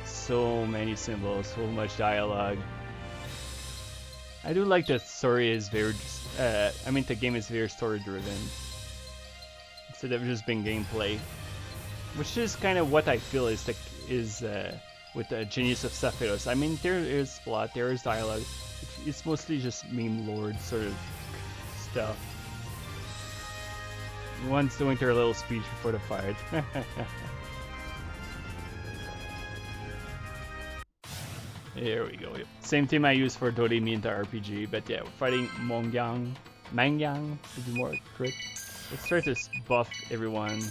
So many symbols, so much dialogue. I do like that story is very, I mean the game is very story driven. Instead of just being gameplay. Which is kind of what I feel is with the Genius of Sephiroth. I mean, there is plot, there is dialogue. It's mostly just meme lord sort of stuff. One's doing their little speech before the fight. Here we go. Yep. Same team I use for Doremi in the RPG, but yeah, we're fighting Mengniang to be more correct. Let's try to buff everyone.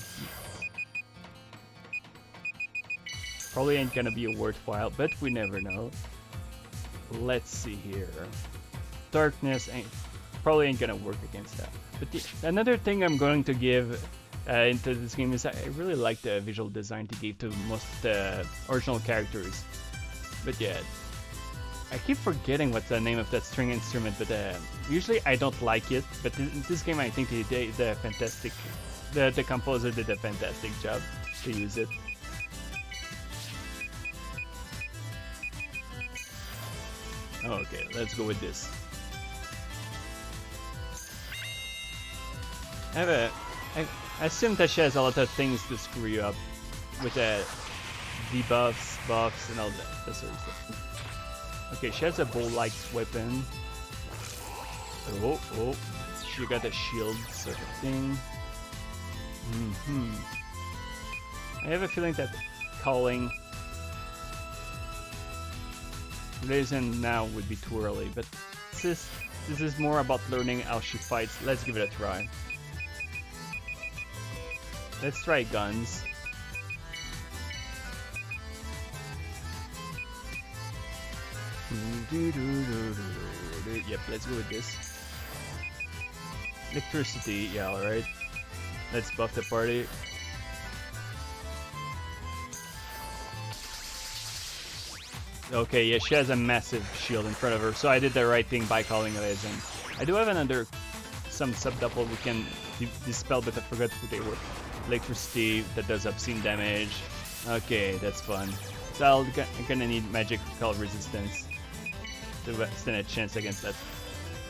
Probably ain't gonna be worthwhile, but we never know. Let's see here. Darkness probably ain't gonna work against that. But another thing I'm going to give into this game is I really like the visual design they gave to most of the original characters. But yeah, I keep forgetting what's the name of that string instrument, but usually I don't like it. But in this game I think they did a fantastic, the composer did a fantastic job to use it. Okay, let's go with this. I assume that she has a lot of things to screw you up with debuffs, buffs, and all that sort of stuff. Okay, she has a bow-like weapon. Oh, she got a shield sort of thing. I have a feeling that calling Raisin now would be too early, but this is more about learning how she fights. Let's give it a try. Let's try guns. Yep, let's go with this. Electricity, yeah, alright. Let's buff the party. Okay, yeah, she has a massive shield in front of her, so I did the right thing by calling Raisin. I do have some sub-double we can dispel, but I forgot who they were. Electricity, that does obscene damage. Okay, that's fun. So I'm gonna need magic repel resistance to stand a chance against that.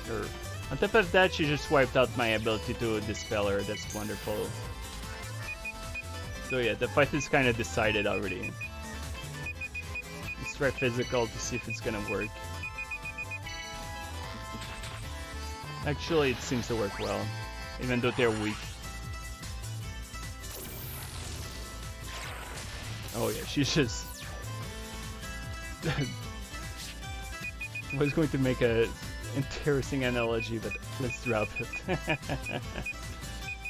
Sure. On top of that, she just wiped out my ability to dispel her. That's wonderful. So yeah, the fight is kind of decided already. Let's try physical to see if it's gonna work. Actually, it seems to work well, even though they're weak. Oh yeah, she's just... I was going to make a interesting analogy, but let's drop it.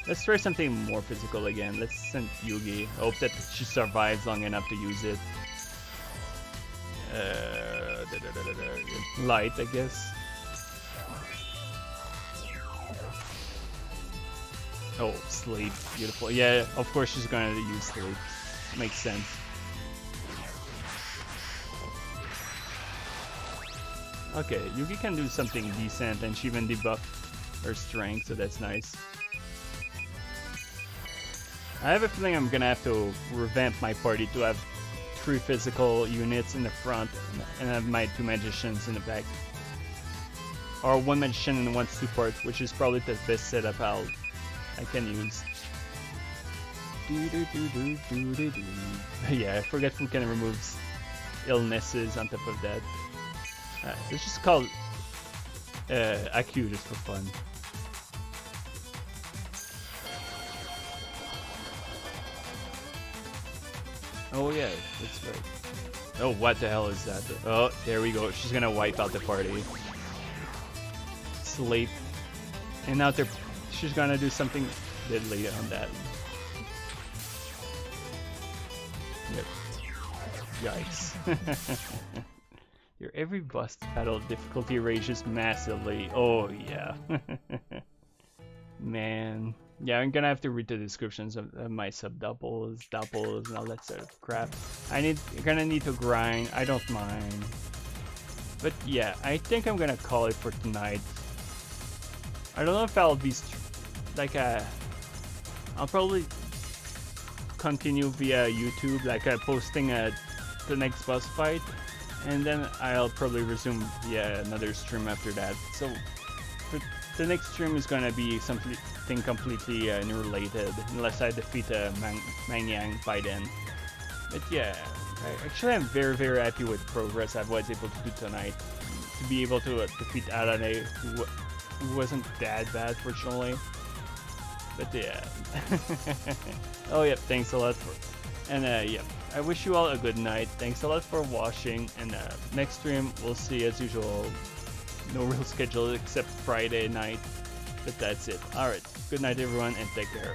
Let's try something more physical again. Let's send Yugi. Hope that she survives long enough to use it. Light, I guess. Oh, sleep. Beautiful. Yeah, of course she's gonna use sleep. Makes sense. Okay, Yugi can do something decent, and she even debuffed her strength, so that's nice. I have a feeling I'm gonna have to revamp my party to have 3 physical units in the front and have my 2 magicians in the back. Or 1 magician and 1 support, which is probably the best setup I can use. Yeah, I forget who can remove illnesses on top of that. Let's just call Akyuu just for fun. Oh yeah, that's right. Oh, what the hell is that? Oh, there we go. She's gonna wipe out the party. Sleep. And now she's gonna do something deadly on that. Yep. Yikes. Your every boss battle difficulty ranges massively. Oh yeah. Man. Yeah, I'm gonna have to read the descriptions of my sub-doubles, doubles, and all that sort of crap. I'm gonna need to grind. I don't mind. But yeah, I think I'm gonna call it for tonight. I don't know if I'll be like I'll probably continue via YouTube, like posting the next boss fight, and then I'll probably resume via another stream after that. So the next stream is gonna be something completely unrelated, unless I defeat Mo Mengniang by then. But yeah, actually I'm very happy with progress I was able to do tonight. To be able to defeat Arare, who wasn't that bad, fortunately. But yeah. Oh yeah, thanks a lot for... And yeah, I wish you all a good night. Thanks a lot for watching, and next stream we'll see as usual. No real schedule except Friday night. But that's it. Alright, good night everyone, and take care.